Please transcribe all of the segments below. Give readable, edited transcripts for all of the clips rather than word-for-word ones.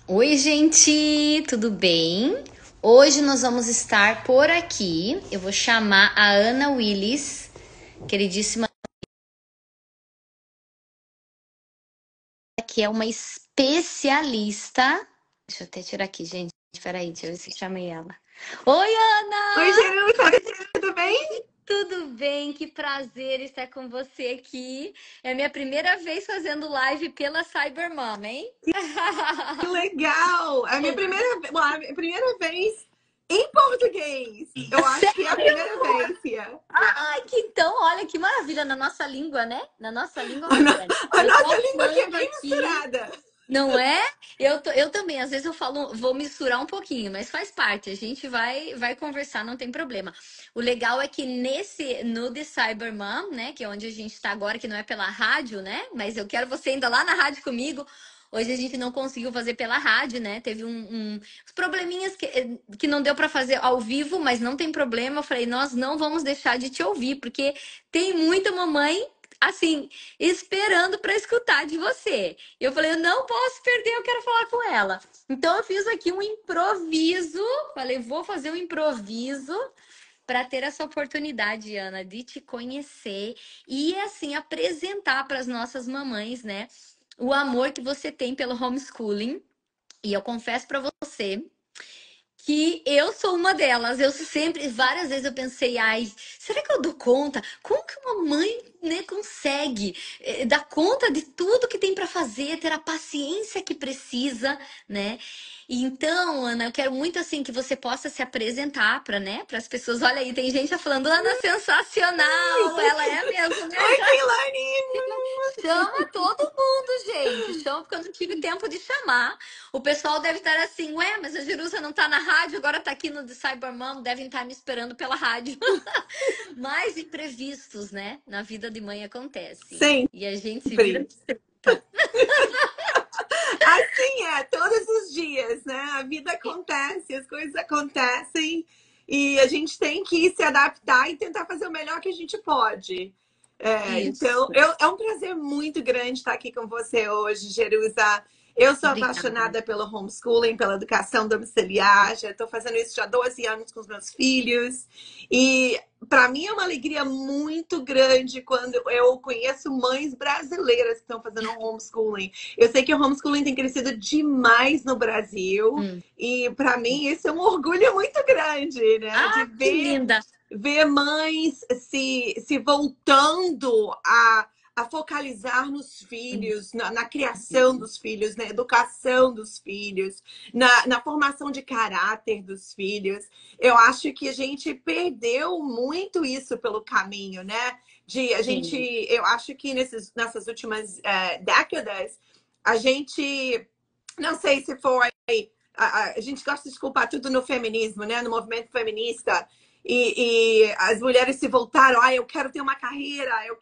Oi, gente, tudo bem? Hoje nós vamos estar por aqui. Eu vou chamar a Ana Willis, queridíssima, que é uma especialista. Deixa eu até tirar aqui, gente. Peraí, deixa eu ver se eu chamei ela. Oi, Oi, Ana! Jerusa, tudo bem? Tudo bem? Que prazer estar com você aqui. É a minha primeira vez fazendo live pela Cybermom, hein? Que legal! É a minha primeira, a minha primeira vez em português. Eu acho que é a primeira vez, Fia. Ai, que então, olha que maravilha na nossa língua, né? Na nossa língua A, no- materna. a Eu tô nossa língua aqui é amando bem aqui, misturada. não é? Eu também, às vezes eu falo, vou misturar um pouquinho, mas faz parte, a gente vai conversar, não tem problema. O legal é que no The Cyber Mom, né, que é onde a gente está agora, que não é pela rádio, né, mas eu quero você ainda lá na rádio comigo. Hoje a gente não conseguiu fazer pela rádio, né? Teve uns probleminhas que não deu para fazer ao vivo, mas não tem problema. Eu falei, nós não vamos deixar de te ouvir, porque tem muita mamãe, assim, esperando para escutar de você. Eu falei, eu não posso perder, eu quero falar com ela. Então eu fiz aqui um improviso. Falei, vou fazer um improviso para ter essa oportunidade, Ana, de te conhecer e assim apresentar para as nossas mamães, né, o amor que você tem pelo homeschooling. E eu confesso para você que eu sou uma delas. Eu sempre, várias vezes eu pensei, ai, será que eu dou conta? Como que uma mãe, né, consegue dar conta de tudo que tem para fazer, ter a paciência que precisa, né? E então, Ana, eu quero muito assim que você possa se apresentar para, né, para as pessoas. Olha aí, tem gente já falando, Ana, sensacional, ela é mesmo, né? Oi, Keilani! Chama todo mundo, gente. Chama porque eu não tive tempo de chamar. O pessoal deve estar assim, ué, mas a Jerusa não tá na rádio, agora tá aqui no The Cybermom, devem estar me esperando pela rádio. Mas imprevistos, né? Na vida de mãe acontece. E a gente se vira. Sempre. Assim é, todos os dias, né? A vida acontece, as coisas acontecem e a gente tem que se adaptar e tentar fazer o melhor que a gente pode. Então, Isso. é um prazer muito grande estar aqui com você hoje, Jerusa. Eu sou Obrigada. apaixonada pelo homeschooling, pela educação domiciliar. Já estou fazendo isso já há 12 anos com os meus filhos. E para mim é uma alegria muito grande quando eu conheço mães brasileiras que estão fazendo homeschooling. Eu sei que o homeschooling tem crescido demais no Brasil. Hum. E para mim isso é um orgulho muito grande, né? De Ah, que linda! ver mães se voltando a focalizar nos filhos, na criação dos filhos, na educação dos filhos, na formação de caráter dos filhos. Eu acho que a gente perdeu muito isso pelo caminho, né? Sim. Eu acho que nessas últimas décadas, a gente, não sei se foi a gente gosta de culpar tudo no feminismo, né? No movimento feminista. E as mulheres se voltaram, eu quero ter uma carreira, eu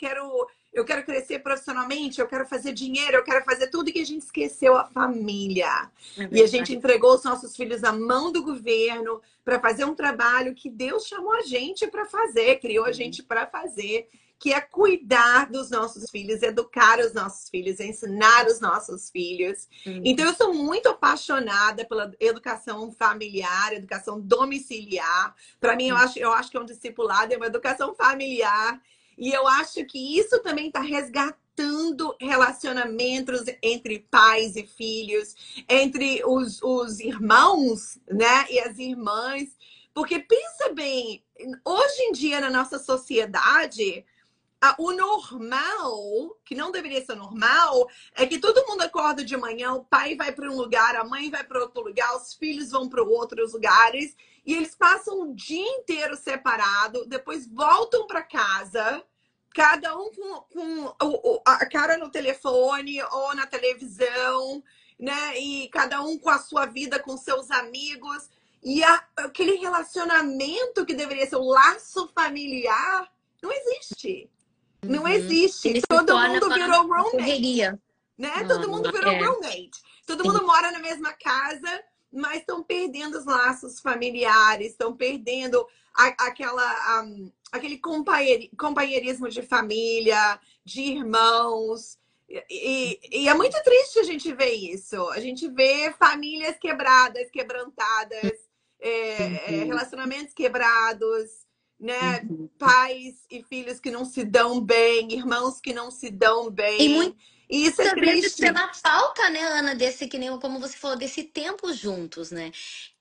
quero crescer profissionalmente, eu quero fazer dinheiro, eu quero fazer tudo, e que a gente esqueceu a família. É E a gente verdade. entregou os nossos filhos na mão do governo para fazer um trabalho que Deus chamou a gente para fazer, criou a gente para fazer, que é cuidar dos nossos filhos, educar os nossos filhos, ensinar os nossos filhos. Então, eu sou muito apaixonada pela educação familiar, educação domiciliar. Para mim, eu acho que é um discipulado, é uma educação familiar. E eu acho que isso também está resgatando relacionamentos entre pais e filhos, entre os irmãos, né, e as irmãs. Porque pensa bem, hoje em dia na nossa sociedade, o normal, que não deveria ser normal, é que todo mundo acorda de manhã, o pai vai para um lugar, a mãe vai para outro lugar, os filhos vão para outros lugares, e eles passam o dia inteiro separado, depois voltam para casa, cada um com a cara no telefone ou na televisão, né? E cada um com a sua vida, com seus amigos. E aquele relacionamento que deveria ser o laço familiar não existe. Não Uhum. existe. Ele se Todo torna mundo virou uma roommate, correria. né? Todo mundo Ah, virou é. roommate. Todo mundo mora na mesma casa, mas estão perdendo os laços familiares, estão perdendo aquele companheirismo de família, de irmãos. E é muito triste a gente ver isso. A gente vê famílias quebradas, quebrantadas, Uhum, relacionamentos quebrados, né? uhum. Pais e filhos que não se dão bem, irmãos que não se dão E bem. muitas E isso é vezes triste. pela falta, né, Ana, desse, que nem como você falou, desse tempo juntos, né?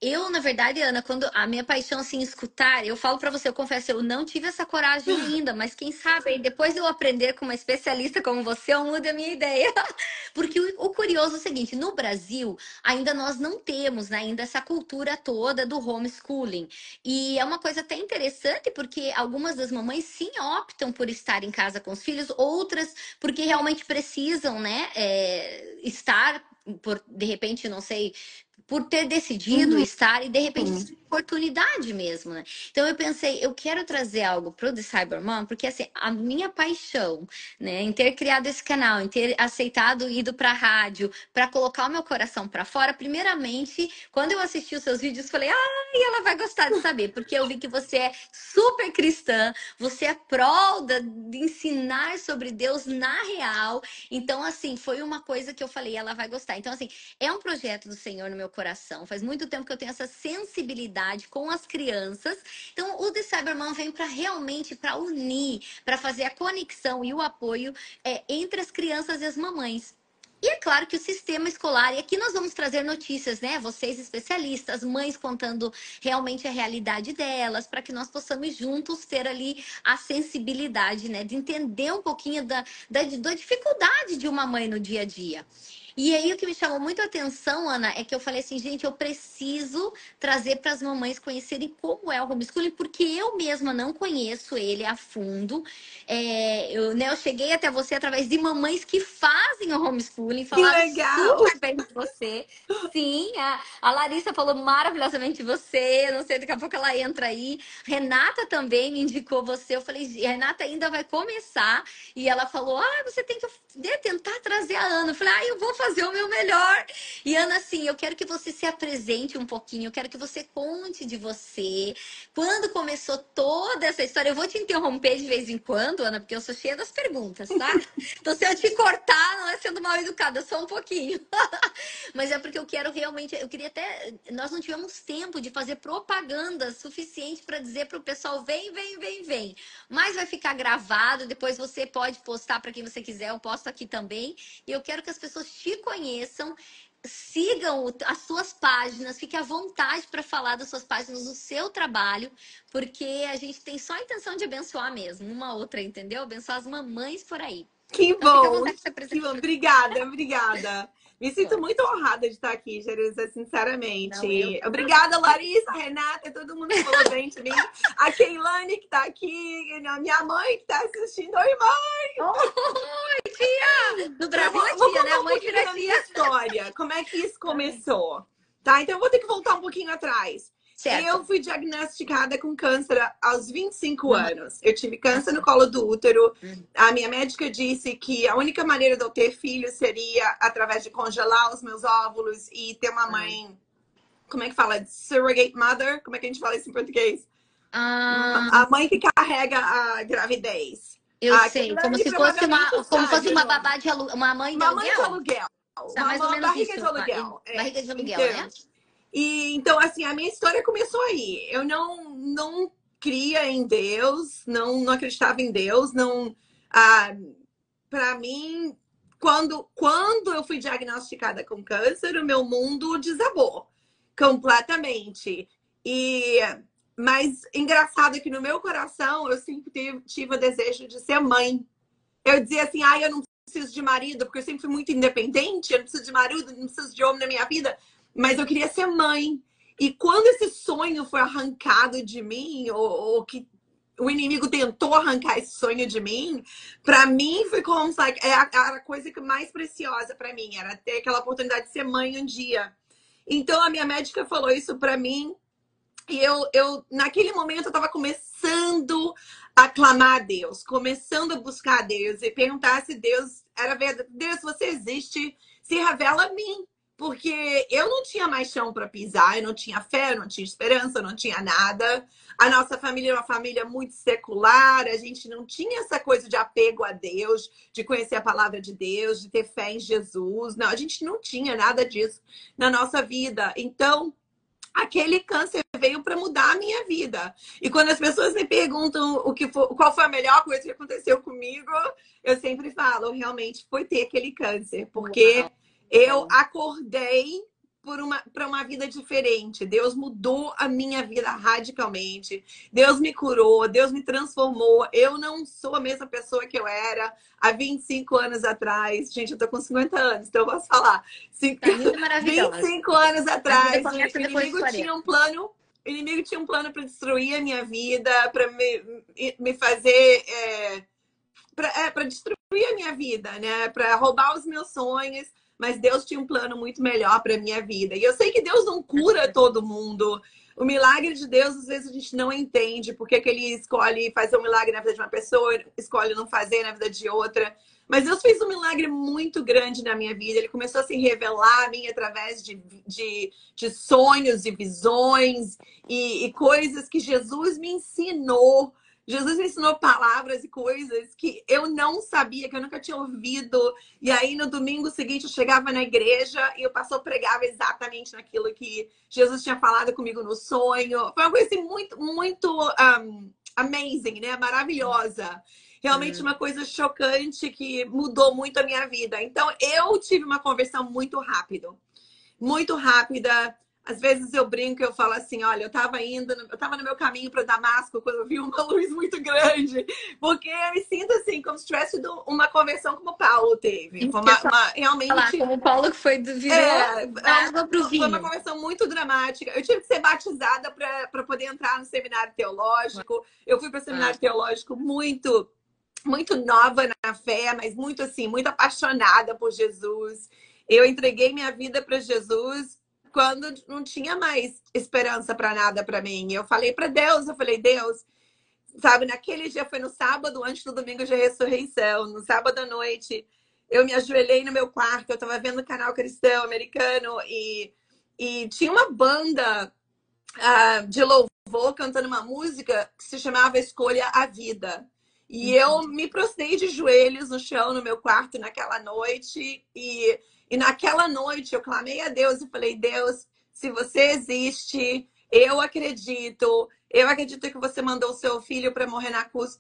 Eu, na verdade, Ana, quando a minha paixão, assim, escutar, eu falo pra você, eu confesso, eu não tive essa coragem ainda, mas quem sabe, aí depois de eu aprender com uma especialista como você, eu mudo a minha ideia. Porque o curioso é o seguinte, no Brasil, ainda nós não temos, né, ainda essa cultura toda do homeschooling. E é uma coisa até interessante, porque algumas das mamães sim optam por estar em casa com os filhos, outras porque realmente precisam, né, estar por de repente, não sei, por ter decidido Uhum. estar e de repente oportunidade mesmo, né? Então eu pensei, eu quero trazer algo pro The Cybermom, porque assim, a minha paixão, né, em ter criado esse canal, em ter aceitado ido pra rádio, para colocar o meu coração para fora, primeiramente, quando eu assisti os seus vídeos, falei: "Ai, ela vai gostar de saber", porque eu vi que você é super cristã, você é prol de ensinar sobre Deus na real. Então, assim, foi uma coisa que eu falei, ela vai gostar. Então, assim, é um projeto do Senhor no meu coração. Faz muito tempo que eu tenho essa sensibilidade com as crianças. Então, o The Cyberman vem para realmente para unir, para fazer a conexão e o apoio entre as crianças e as mamães. E é claro que o sistema escolar, e aqui nós vamos trazer notícias, né? Vocês especialistas, mães contando realmente a realidade delas, para que nós possamos juntos ter ali a sensibilidade, né? De entender um pouquinho da dificuldade de uma mãe no dia a dia. E aí o que me chamou muito a atenção, Ana, é que eu falei assim, gente, eu preciso trazer para as mamães conhecerem como é o homeschooling, porque eu mesma não conheço ele a fundo. Eu cheguei até você através de mamães que fazem o homeschooling, Que falaram legal! super bem de você. Sim, a Larissa falou maravilhosamente de você. Não sei, daqui a pouco ela entra aí. Renata também me indicou você. Eu falei, Renata ainda vai começar. E ela falou: você tem que tentar trazer a Ana. Eu falei: eu vou fazer o meu melhor. E Ana, assim, eu quero que você se apresente um pouquinho. Eu quero que você conte de você. Quando começou toda essa história, eu vou te interromper de vez em quando, Ana, porque eu sou cheia das perguntas, tá? Então, se eu te cortar, não é sendo mal educada, só um pouquinho. Mas é porque eu quero realmente, eu queria até, nós não tivemos tempo de fazer propaganda suficiente para dizer para o pessoal: vem, vem, vem, vem. Mas vai ficar gravado, depois você pode postar para quem você quiser, eu posto aqui também. E eu quero que as pessoas te conheçam, sigam as suas páginas, fique à vontade para falar das suas páginas, do seu trabalho, porque a gente tem só a intenção de abençoar mesmo, uma outra, entendeu? Abençoar as mamães por aí. Que Então fica à bom, vontade de se que bom. apresentar. Obrigada, obrigada. Me sinto muito honrada de estar aqui, Jerusa, Não, eu. sinceramente. Obrigada, Larissa, Renata, todo mundo que falou bem de mim. A Keilane, que está aqui, a minha mãe que está assistindo. Oi, mãe! Oi, tia! No Eu Brasil é vou tia, né? contar A um mãe pouquinho vira da tia. minha história, como é que isso começou. Tá? Então eu vou ter que voltar um pouquinho atrás. Eu Certo. fui diagnosticada com câncer aos 25 Uhum. anos. Eu tive câncer no Assim. colo do útero. Uhum. A minha médica disse que a única maneira de eu ter filho seria através de congelar os meus óvulos e ter uma Ah. mãe, como é que fala? Surrogate mother? Como é que a gente fala isso em português? Ah, A mãe que carrega a gravidez. eu A sei. Como Keilane se fosse provavelmente uma sabe. babá de uma mãe de Uma mãe de aluguel? aluguel. Tá mais ou Uma menos barriga isso. de aluguel. É. Barriga de aluguel, né? Então, então, assim, a minha história começou aí. Eu não cria em Deus, não acreditava em Deus, não. Ah, para mim, quando eu fui diagnosticada com câncer, o meu mundo desabou completamente. E mas engraçado que no meu coração eu sempre tive o desejo de ser mãe. Eu dizia assim, eu não preciso de marido, porque eu sempre fui muito independente, eu não preciso de marido, não preciso de homem na minha vida, mas eu queria ser mãe. E quando esse sonho foi arrancado de mim, ou que o inimigo tentou arrancar esse sonho de mim, para mim foi como like, a coisa que mais preciosa para mim, era ter aquela oportunidade de ser mãe um dia. Então a minha médica falou isso para mim e naquele momento, eu estava começando a clamar a Deus, começando a buscar a Deus e perguntar se Deus era verdadeiro. Deus, você existe, se revela a mim. porque eu não tinha mais chão para pisar, eu não tinha fé, eu não tinha esperança, eu não tinha nada. A nossa família é uma família muito secular, a gente não tinha essa coisa de apego a Deus, de conhecer a palavra de Deus, de ter fé em Jesus. Não, a gente não tinha nada disso na nossa vida. Então, aquele câncer veio para mudar a minha vida. E quando as pessoas me perguntam qual foi a melhor coisa que aconteceu comigo, eu sempre falo, realmente foi ter aquele câncer, porque eu acordei para uma vida diferente. Deus mudou a minha vida radicalmente. Deus me curou, Deus me transformou. Eu não sou a mesma pessoa que eu era há 25 anos atrás. Gente, eu tô com 50 anos, então eu posso falar. Tá linda e maravilhosa. 25 anos A vida atrás, começa o depois dos inimigo 40. tinha um plano. O inimigo tinha um plano para destruir a minha vida, para me fazer. Para destruir a minha vida, né? Para roubar os meus sonhos. Mas Deus tinha um plano muito melhor para minha vida. E eu sei que Deus não cura todo mundo. O milagre de Deus, às vezes, a gente não entende porque que ele escolhe fazer um milagre na vida de uma pessoa, escolhe não fazer na vida de outra. Mas Deus fez um milagre muito grande na minha vida. Ele começou a se revelar a mim através de sonhos e visões e coisas que Jesus me ensinou. Jesus me ensinou palavras e coisas que eu não sabia, que eu nunca tinha ouvido. E aí, no domingo seguinte, eu chegava na igreja e o pastor pregava exatamente naquilo que Jesus tinha falado comigo no sonho. Foi uma coisa assim, muito amazing, né? Maravilhosa. Realmente uma coisa chocante que mudou muito a minha vida. Então, eu tive uma conversão muito rápida. Às vezes eu brinco, eu falo assim, olha, eu estava no meu caminho para Damasco quando eu vi uma luz muito grande, porque eu me sinto assim, como se tivesse uma conversão como Paulo teve. Foi Falar, realmente como o Paulo que virou da água para o foi uma vinho. conversão muito dramática. Eu tive que ser batizada para poder entrar no seminário teológico. Eu fui para o seminário teológico muito nova na fé, mas muito assim, muito apaixonada por Jesus. Eu entreguei minha vida para Jesus quando não tinha mais esperança para nada para mim. Eu falei para Deus, Deus, sabe, naquele dia foi no sábado, antes do domingo de ressurreição, no sábado à noite, eu me ajoelhei no meu quarto, eu estava vendo o canal cristão americano e tinha uma banda de louvor cantando uma música que se chamava Escolha a Vida. E eu me prostrei de joelhos no chão no meu quarto naquela noite e naquela noite eu clamei a Deus e falei, Deus, se você existe, eu acredito que você mandou o seu filho para morrer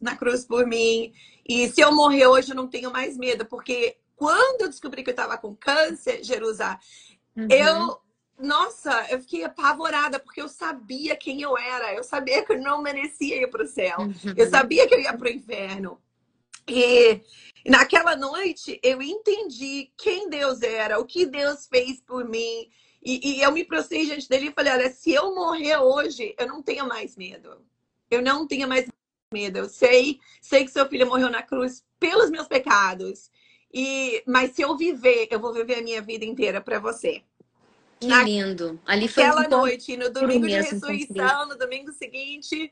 na cruz por mim. E se eu morrer hoje, eu não tenho mais medo. Porque quando eu descobri que eu estava com câncer, Jerusa, eu fiquei apavorada, porque eu sabia quem eu era. Eu sabia que eu não merecia ir para o céu. Eu sabia que eu ia para o inferno. E naquela noite eu entendi quem Deus era, o que Deus fez por mim. E eu me prostrei diante dele e falei, olha, se eu morrer hoje, eu não tenho mais medo. Eu não tenho mais medo. Eu sei que seu filho morreu na cruz pelos meus pecados. Mas se eu viver, eu vou viver a minha vida inteira para você. Que lindo. Ali foi Naquela noite, no domingo de mesmo, ressurreição, no domingo seguinte,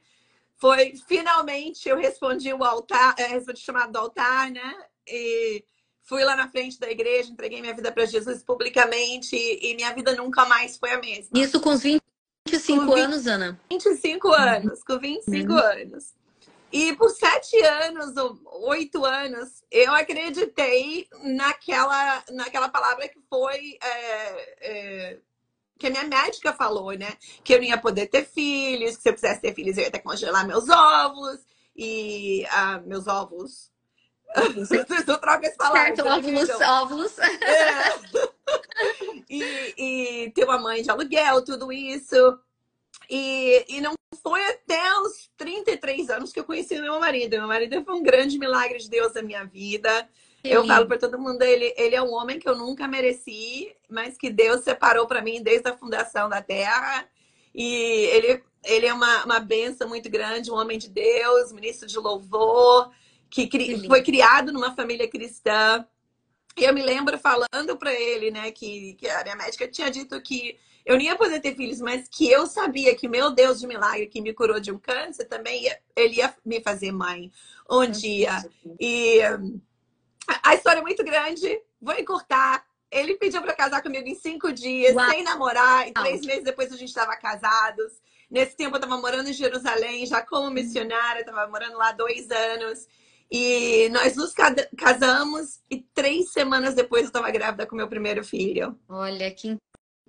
foi finalmente eu respondi o altar, respondi o chamado do altar, né? E fui lá na frente da igreja, entreguei minha vida para Jesus publicamente e minha vida nunca mais foi a mesma. Isso com os 25 anos, Ana? 25 anos, com 25 anos. E por 7 anos ou 8 anos, eu acreditei naquela palavra que foi que a minha médica falou, né? Que eu não ia poder ter filhos, que se eu quisesse ter filhos eu ia ter que congelar meus ovos. E meus ovos. Eu troco as palavras. Certo, óvulos. E ter uma mãe de aluguel, tudo isso. E não foi até os 33 anos que eu conheci o meu marido. Meu marido foi um grande milagre de Deus na minha vida. Eu falo para todo mundo, ele é um homem que eu nunca mereci, mas que Deus separou para mim desde a fundação da terra. E ele é uma bênção muito grande, um homem de Deus, ministro de louvor, que foi criado numa família cristã. E eu me lembro falando para ele, né, que a minha médica tinha dito que eu não ia poder ter filhos, mas que eu sabia que meu Deus de milagre, que me curou de um câncer, também ele ia me fazer mãe um dia. E a história é muito grande, vou encurtar. Ele pediu para casar comigo em 5 dias, Uau! sem namorar, e 3 meses depois a gente estava casados. Nesse tempo eu estava morando em Jerusalém, já como missionária, estava morando lá 2 anos. E nós nos casamos e 3 semanas depois eu estava grávida com meu primeiro filho. Olha que Foi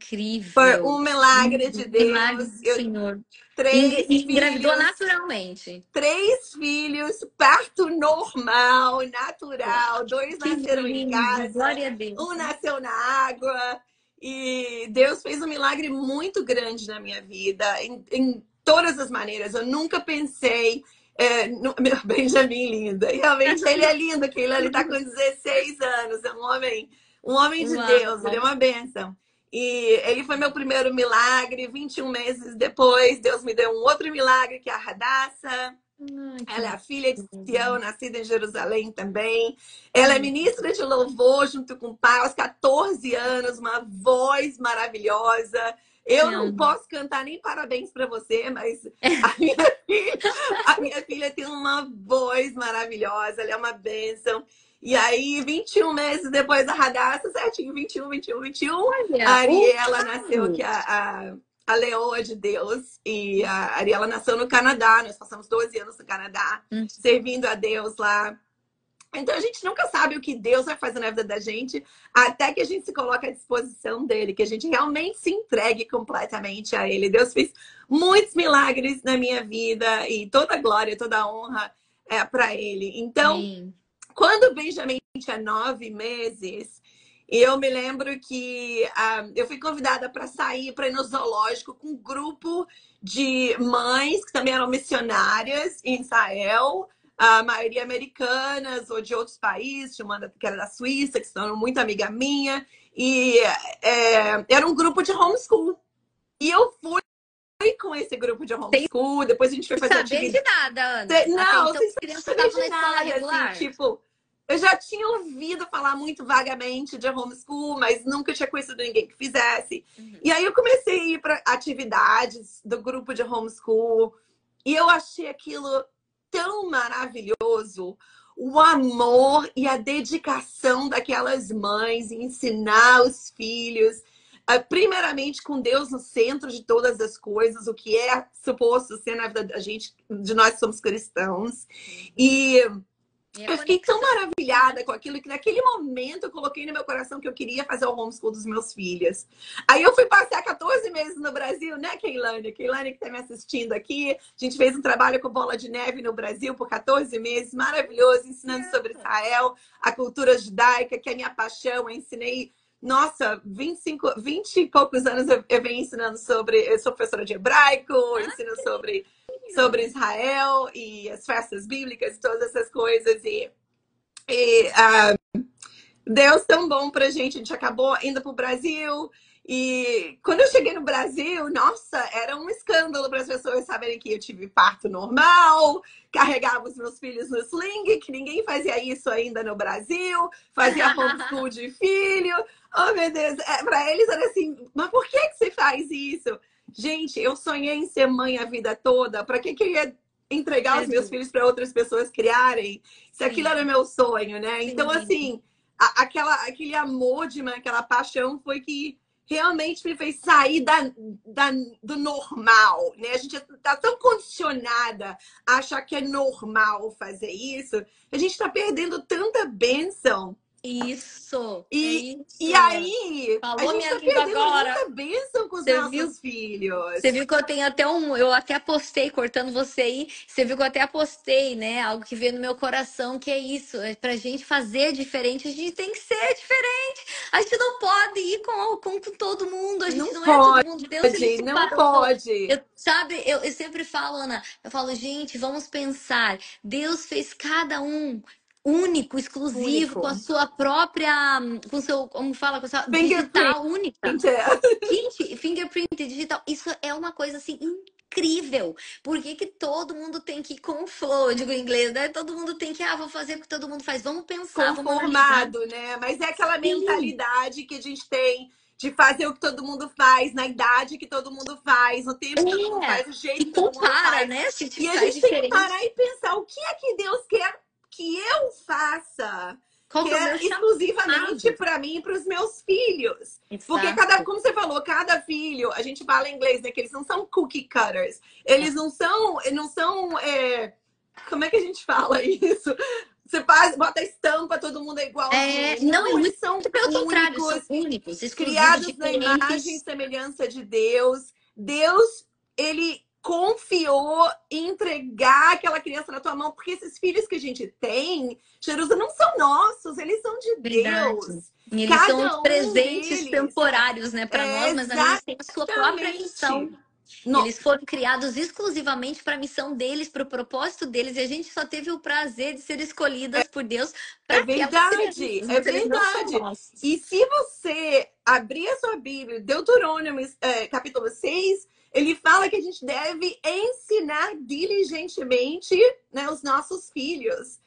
incrível. um milagre de Milagre Deus. do Eu, Senhor. três Engravidou filhos, naturalmente. 3 filhos, parto normal, natural. Uau, 2 que nasceram em lindo. casa, Glória a Deus. um nasceu na água. E Deus fez um milagre muito grande na minha vida, em todas as maneiras. Eu nunca pensei. No, meu Benjamin lindo. E realmente ele é lindo, Keila. Ele está com 16 anos. É um homem de Deus. Ele é Uau. uma bênção. E ele foi meu primeiro milagre. 21 meses depois, Deus me deu um outro milagre, que é a Radassa. Ai, que Ela é a filha de Sião, lindo. nascida em Jerusalém também. Ela é ministra de louvor junto com o pai aos 14 anos, uma voz maravilhosa. Eu não Amo. posso cantar nem parabéns para você, mas a minha, filha, a minha filha tem uma voz maravilhosa, ela é uma bênção. E aí, 21 meses depois da Radassa, certinho, 21, a Olha, Ariela nasceu, que uau. é a leoa de Deus. E a Ariela nasceu no Canadá. Nós passamos 12 anos no Canadá, Hum, servindo a Deus lá. Então a gente nunca sabe o que Deus vai fazer na vida da gente, até que a gente se coloca à disposição dele, que a gente realmente se entregue completamente a ele. Deus fez muitos milagres na minha vida e toda a glória, toda a honra é para ele. Então, Amém. quando o Benjamin tinha 9 meses, eu me lembro que eu fui convidada para sair, para ir no zoológico com um grupo de mães que também eram missionárias em Israel, a maioria americanas ou de outros países, tinha uma que era da Suíça, que se tornou muito amiga minha, e era um grupo de homeschool. E eu fui com esse grupo de Sem homeschool, depois a gente foi fazer saber de atividade. nada, Ana. Até Não, então sem as crianças saber estavam de na escola nada, assim, regular. tipo, eu já tinha ouvido falar muito vagamente de homeschool, mas nunca tinha conhecido ninguém que fizesse. Uhum. E aí eu comecei a ir para atividades do grupo de homeschool e eu achei aquilo tão maravilhoso. O amor e a dedicação daquelas mães em ensinar os filhos, primeiramente com Deus no centro de todas as coisas, o que é suposto ser na vida da gente, de nós que somos cristãos. E E a eu fiquei tão conexão, né? maravilhada com aquilo que naquele momento eu coloquei no meu coração que eu queria fazer o homeschool dos meus filhos. Aí eu fui passar 14 meses no Brasil, né, Keilane? Keilane que está me assistindo aqui. A gente fez um trabalho com Bola de Neve no Brasil por 14 meses, maravilhoso, ensinando sobre Israel, a cultura judaica, que é a minha paixão. Eu ensinei, nossa, 20 e poucos anos eu venho ensinando sobre. Eu sou professora de hebraico, eu Ah, ensino que sobre lindo. Israel e as festas bíblicas e todas essas coisas. E Deus tão bom pra gente. A gente acabou indo pro Brasil. E quando eu cheguei no Brasil, nossa, era um escândalo para as pessoas saberem que eu tive parto normal, carregava os meus filhos no sling, que ninguém fazia isso ainda no Brasil, fazia homeschool de filho. Oh, meu Deus, para eles era assim, mas por que você faz isso? Gente, eu sonhei em ser mãe a vida toda. Para que eu ia entregar os meus Jesus. filhos para outras pessoas criarem? Se aquilo era Sim, meu sonho, né? Então, sim. assim, aquele amor de mãe, aquela paixão foi que realmente me fez sair do normal, né? A gente está tão condicionada a achar que é normal fazer isso, a gente está perdendo tanta bênção. Isso, é E isso. aí, a Falou gente minha está língua perdendo agora. muita bênção com os Você viu? nossos Você filhos. viu que eu tenho até um. Eu até postei, cortando você aí. Você viu que eu até postei, né? Algo que veio no meu coração, que é isso. É pra gente fazer diferente, a gente tem que ser diferente. A gente não pode ir com todo mundo. A gente Não não é todo pode, mundo. Deus, ele não separou. pode. Sabe, eu sempre falo, Ana, eu falo, gente, vamos pensar. Deus fez cada um único, exclusivo, com a Único. sua própria, com o seu, como fala, com a sua Fingerprint. digital única. Gente, fingerprint digital, isso é uma coisa assim incrível. Por que que todo mundo tem que ir com o flow, eu digo em inglês, né? Todo mundo tem que, vou fazer o que todo mundo faz. Vamos pensar, vamos analisar. Conformado, né? Mas é aquela Sim, mentalidade que a gente tem de fazer o que todo mundo faz, na idade que todo mundo faz, no tempo que todo mundo é. faz, do jeito E que todo mundo compara, faz. né? Se te E a faz gente tem que diferente. parar e pensar o que é que Deus quer que eu faça Qual que que é o meu é exclusivamente chamado? para mim e para os meus filhos. Porque Exato. como você falou, cada filho, a gente fala em inglês, né? Que eles não são cookie cutters. Eles não são, como é que a gente fala isso? Você faz, bota estampa, todo mundo é igualzinho. Não, é Não, eles muito são pelo contrário, são únicos, únicos, exclusivos, criados na imagem e diferentes. semelhança de Deus. Deus, ele confiou em entregar aquela criança na tua mão, porque esses filhos que a gente tem, Jerusalém, não são nossos, eles são de Verdade. Deus. E eles são os Cada um presentes deles. temporários, né, para É nós, mas eles têm a sua própria exatamente. missão. Eles foram criados exclusivamente para a missão deles, para o propósito deles, e a gente só teve o prazer de ser escolhidas por Deus para É aquelas verdade, crianças, é mas eles não são verdade. nossos. E se você abrir a sua Bíblia, Deuteronômio, capítulo 6, ele fala que a gente deve ensinar diligentemente, né, os nossos filhos.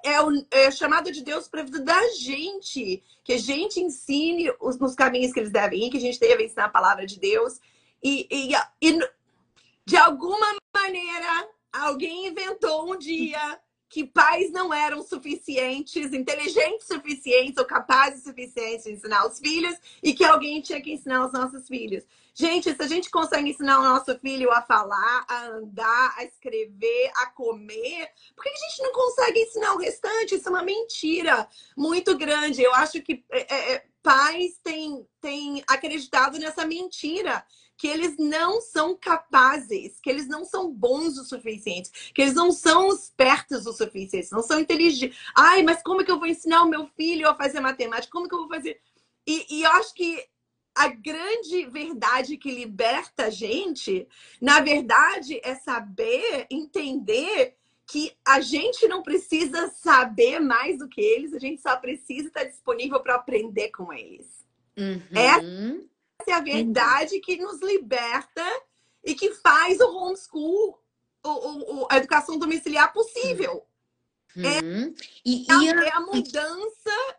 É o chamado de Deus para a vida da gente, que a gente ensine nos caminhos que eles devem ir, que a gente deve ensinar a palavra de Deus. E de alguma maneira, alguém inventou um dia que pais não eram suficientes, inteligentes suficientes ou capazes suficientes de ensinar os filhos e que alguém tinha que ensinar os nossos filhos. Gente, se a gente consegue ensinar o nosso filho a falar, a andar, a escrever, a comer, por que a gente não consegue ensinar o restante? Isso é uma mentira muito grande. Eu acho que pais têm acreditado nessa mentira, que eles não são capazes, que eles não são bons o suficiente, que eles não são espertos o suficiente, não são inteligentes. Ai, mas como que eu vou ensinar o meu filho a fazer matemática? Como que eu vou fazer? E eu acho que a grande verdade que liberta a gente, na verdade, é saber, entender que a gente não precisa saber mais do que eles, a gente só precisa estar disponível para aprender com eles. Uhum. Essa é a verdade que nos liberta e que faz o homeschool, a educação domiciliar possível. Uhum. E É a mudança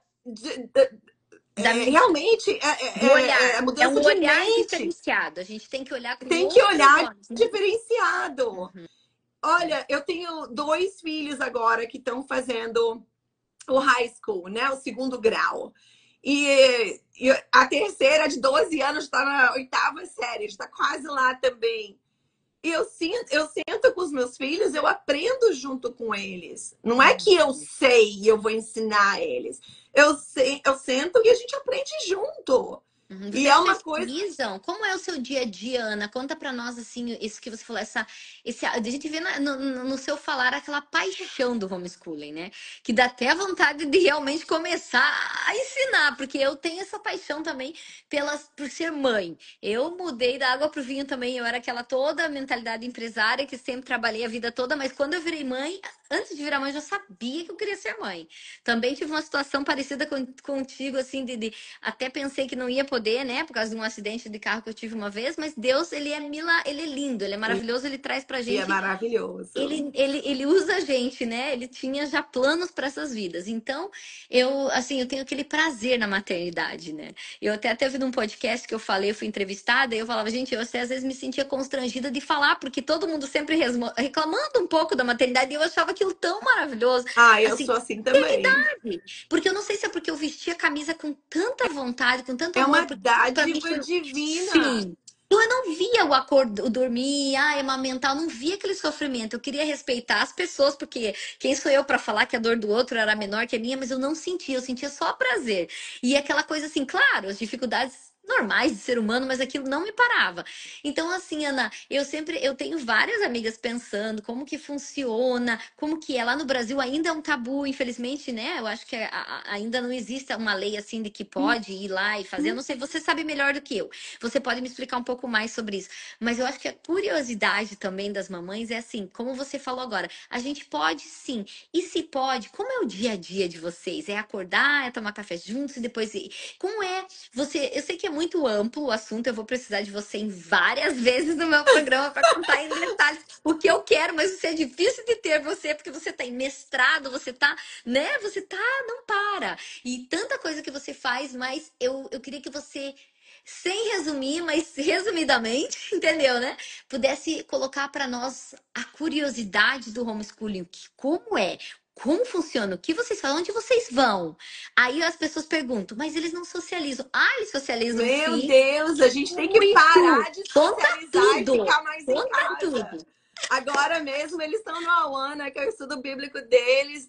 da realmente do é a olhar. É mudança um de olhar mente. diferenciado. A gente tem que olhar com Tem que outros olhar olhos, né? diferenciado. Uhum. Olha, eu tenho 2 filhos agora que estão fazendo o high school, né? O segundo grau. E a terceira, de 12 anos, está na 8ª série, está quase lá também. E eu sento com os meus filhos, eu aprendo junto com eles. Não é que eu sei e eu vou ensinar eles. Eu sento e a gente aprende junto. E é Vocês uma coisa. pesquisam? Como é o seu dia a dia, Ana? Conta pra nós, assim, isso que você falou, a gente vê no seu falar aquela paixão do homeschooling, né? Que dá até a vontade de realmente começar a ensinar, porque eu tenho essa paixão também por ser mãe. Eu mudei da água pro vinho também, eu era aquela toda mentalidade empresária que sempre trabalhei a vida toda, mas quando eu virei mãe, antes de virar mãe, eu já sabia que eu queria ser mãe. Também tive uma situação parecida contigo, assim, até pensei que não ia poder, né? Por causa de um acidente de carro que eu tive uma vez, mas Deus, ele é lindo, ele é maravilhoso, ele traz pra E é gente, maravilhoso. ele usa a gente, né? Ele tinha já planos para essas vidas. Então, eu tenho aquele prazer na maternidade, né? Eu até teve num podcast que eu falei, eu fui entrevistada, e eu falava, gente, eu às vezes me sentia constrangida de falar, porque todo mundo sempre reclamando um pouco da maternidade, e eu achava aquilo tão maravilhoso. Ah, eu Assim, sou assim também. porque eu não sei se é porque eu vestia a camisa com tanta vontade, com tanto É amor, uma porque para mim dádiva foi. divina. Sim. Então eu não via o acordo, o dormir, amamentar, eu não via aquele sofrimento. Eu queria respeitar as pessoas, porque quem sou eu para falar que a dor do outro era menor que a minha, mas eu não sentia, eu sentia só prazer. E aquela coisa assim, claro, as dificuldades normais de ser humano, mas aquilo não me parava. Então, assim, Ana, eu tenho várias amigas pensando como que funciona, como que é. Lá no Brasil ainda é um tabu, infelizmente, né? Eu acho que ainda não existe uma lei assim de que pode ir lá e fazer. Eu não sei, você sabe melhor do que eu. Você pode me explicar um pouco mais sobre isso. Mas eu acho que a curiosidade também das mamães é assim, como você falou agora, a gente pode sim. E se pode, como é o dia a dia de vocês? É acordar, é tomar café juntos e depois ir. Como é você? Eu sei que é muito amplo o assunto, eu vou precisar de você em várias vezes no meu programa para contar em detalhes o que eu quero, mas isso é difícil de ter você, porque você tá em mestrado, você tá, né? Você tá, não para. E tanta coisa que você faz, mas eu queria que você, sem resumir, mas resumidamente, entendeu, né? Pudesse colocar para nós a curiosidade do homeschooling, como é? Como funciona? O que vocês falam? Onde vocês vão? Aí as pessoas perguntam, mas eles não socializam. Ah, eles socializam Meu sim. Deus, a gente tem que Muito! parar de Conta socializar e tudo! ficar mais em Conta casa. tudo! Agora mesmo eles estão no Awana, que é o estudo bíblico deles.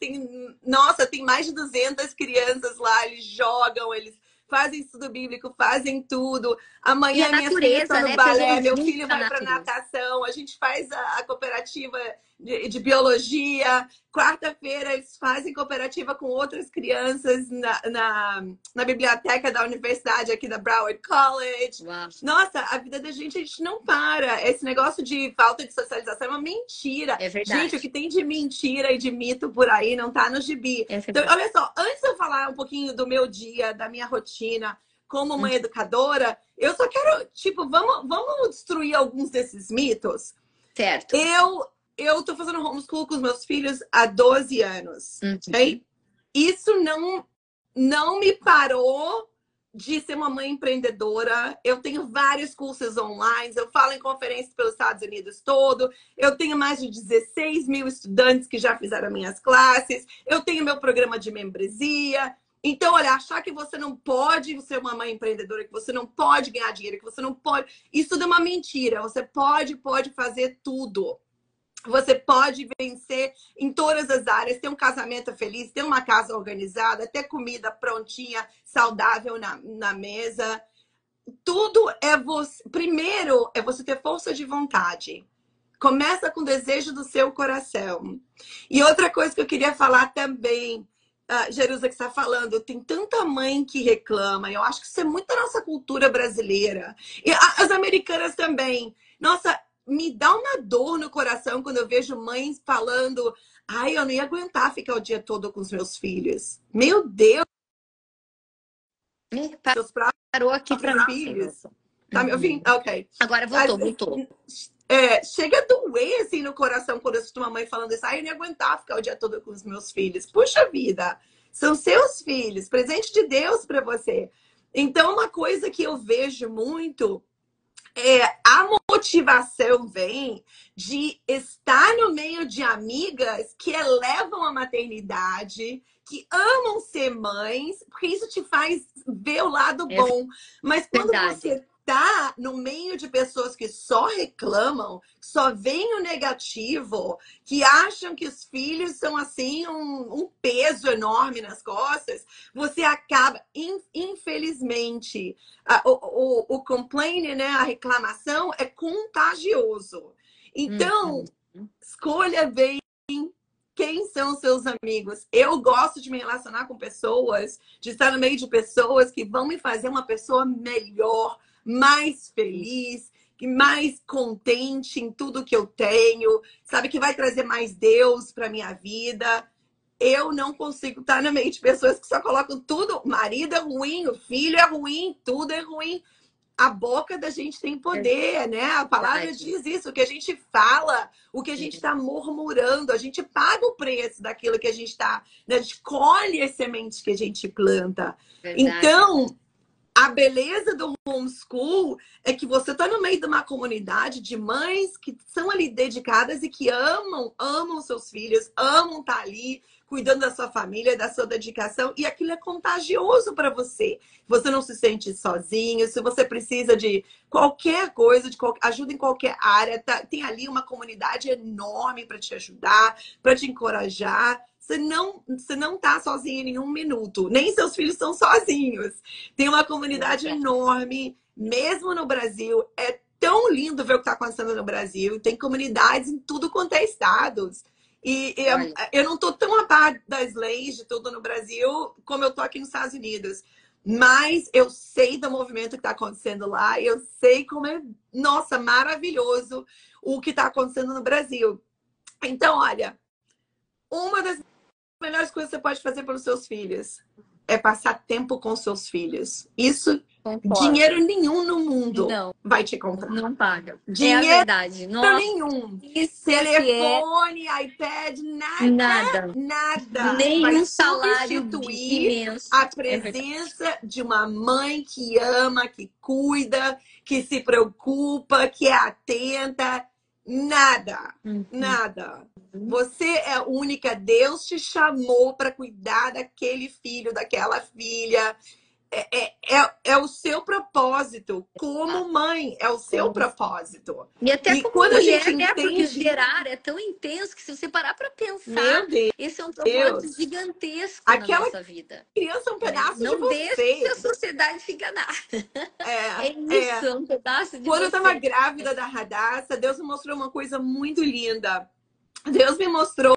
Nossa, tem mais de 200 crianças lá. Eles jogam, eles fazem estudo bíblico, fazem tudo. E a Amanhã minhas filhas estão natureza, no né? Pessoas balé, meu juntos filho na vai para natureza. natação. A gente faz a cooperativa de biologia. Quarta-feira eles fazem cooperativa com outras crianças na biblioteca da universidade aqui da Broward College. Uau, Nossa, a vida da gente, a gente não para. Esse negócio de falta de socialização é uma mentira. é Gente, o que verdade. tem de mentira e de mito por aí não tá no gibi. É Então, verdade. olha só, antes de eu falar um pouquinho do meu dia, da minha rotina como Hum, uma educadora, eu só quero, tipo, vamos destruir alguns desses mitos. certo. Eu tô fazendo homeschool com os meus filhos há 12 anos, Uhum. ok? Isso não me parou de ser uma mãe empreendedora. Eu tenho vários cursos online, eu falo em conferências pelos Estados Unidos todo. Eu tenho mais de 16 mil estudantes que já fizeram minhas classes. Eu tenho meu programa de membresia. Então, olha, achar que você não pode ser uma mãe empreendedora, que você não pode ganhar dinheiro, que você não pode. Isso tudo é uma mentira. Você pode fazer tudo. Você pode vencer em todas as áreas, ter um casamento feliz, ter uma casa organizada, ter comida prontinha, saudável na mesa. Tudo é você. Primeiro é você ter força de vontade. Começa com o desejo do seu coração. E outra coisa que eu queria falar também, Jerusa, que está falando, tem tanta mãe que reclama. Eu acho que isso é muito da nossa cultura brasileira. E as americanas também. Nossa, me dá uma dor no coração quando eu vejo mães falando: ai, eu não ia aguentar ficar o dia todo com os meus filhos. Meu Deus, Ih, seus parou aqui para próprios mim. filhos. Tá me ouvindo? Uhum. Ok. Agora voltou, voltou. Chega a doer assim no coração quando eu escuto uma mãe falando isso. Ai, eu não ia aguentar ficar o dia todo com os meus filhos. Puxa vida, são seus filhos, presente de Deus para você. Então, uma coisa que eu vejo muito a motivação vem de estar no meio de amigas que elevam a maternidade, que amam ser mães, porque isso te faz ver o lado É bom. Mas quando verdade. você tá no meio de pessoas que só reclamam, só veem o negativo, que acham que os filhos são assim um peso enorme nas costas, você acaba, infelizmente, o complaint, né, a reclamação é contagioso. Então, Uhum. escolha bem quem são seus amigos. Eu gosto de me relacionar com pessoas, de estar no meio de pessoas que vão me fazer uma pessoa melhor, mais feliz, mais contente em tudo que eu tenho, sabe, que vai trazer mais Deus para minha vida. Eu não consigo estar no meio de pessoas que só colocam tudo. O marido é ruim, o filho é ruim, tudo é ruim. A boca da gente tem É poder, né? A palavra verdade. diz isso. O que a gente fala, o que a gente É está murmurando, a gente paga o preço daquilo que a gente está. Né? A gente colhe as sementes que a gente planta. verdade. Então, a beleza do homeschool é que você está no meio de uma comunidade de mães que são ali dedicadas e que amam seus filhos, amam estar ali cuidando da sua família, da sua dedicação, e aquilo é contagioso para você. Você não se sente sozinho, se você precisa de qualquer coisa, ajuda em qualquer área, tem ali uma comunidade enorme para te ajudar, para te encorajar. Você não tá sozinho em nenhum minuto, nem seus filhos estão sozinhos. Tem uma É comunidade verdade. enorme, mesmo no Brasil. É tão lindo ver o que está acontecendo no Brasil. Tem comunidades em tudo quanto é estados. E Olha, eu não estou tão a par das leis de tudo no Brasil como eu estou aqui nos Estados Unidos. Mas eu sei do movimento que está acontecendo lá. Eu sei como é, nossa, maravilhoso o que está acontecendo no Brasil. Então, olha, uma das melhores coisas que você pode fazer pelos seus filhos é passar tempo com seus filhos. Isso, concordo. dinheiro nenhum no mundo Não, vai te comprar. não paga. É a Dinheiro verdade. Nossa, nenhum. isso é que é Telefone, iPad, nada, nada. nada vai Nenhum salário substituir imenso. a É verdade. presença de uma mãe que ama, que cuida, que se preocupa, que é atenta. Nada, Uhum. nada. Você é única, Deus te chamou para cuidar daquele filho, daquela filha. É o seu propósito. Ah, Como mãe, é o seu como- propósito. E até E como quando a gente mulher, né? Porque o entende, gerar é tão intenso que se você parar para pensar, meu esse é um propósito Deus, gigantesco na aquela nossa vida, criança é um né? pedaço de Não deixe a você. sociedade te enganar. É isso, É. é um pedaço de Quando eu estava você. grávida da Radassa, Deus me mostrou uma coisa muito linda. Deus me mostrou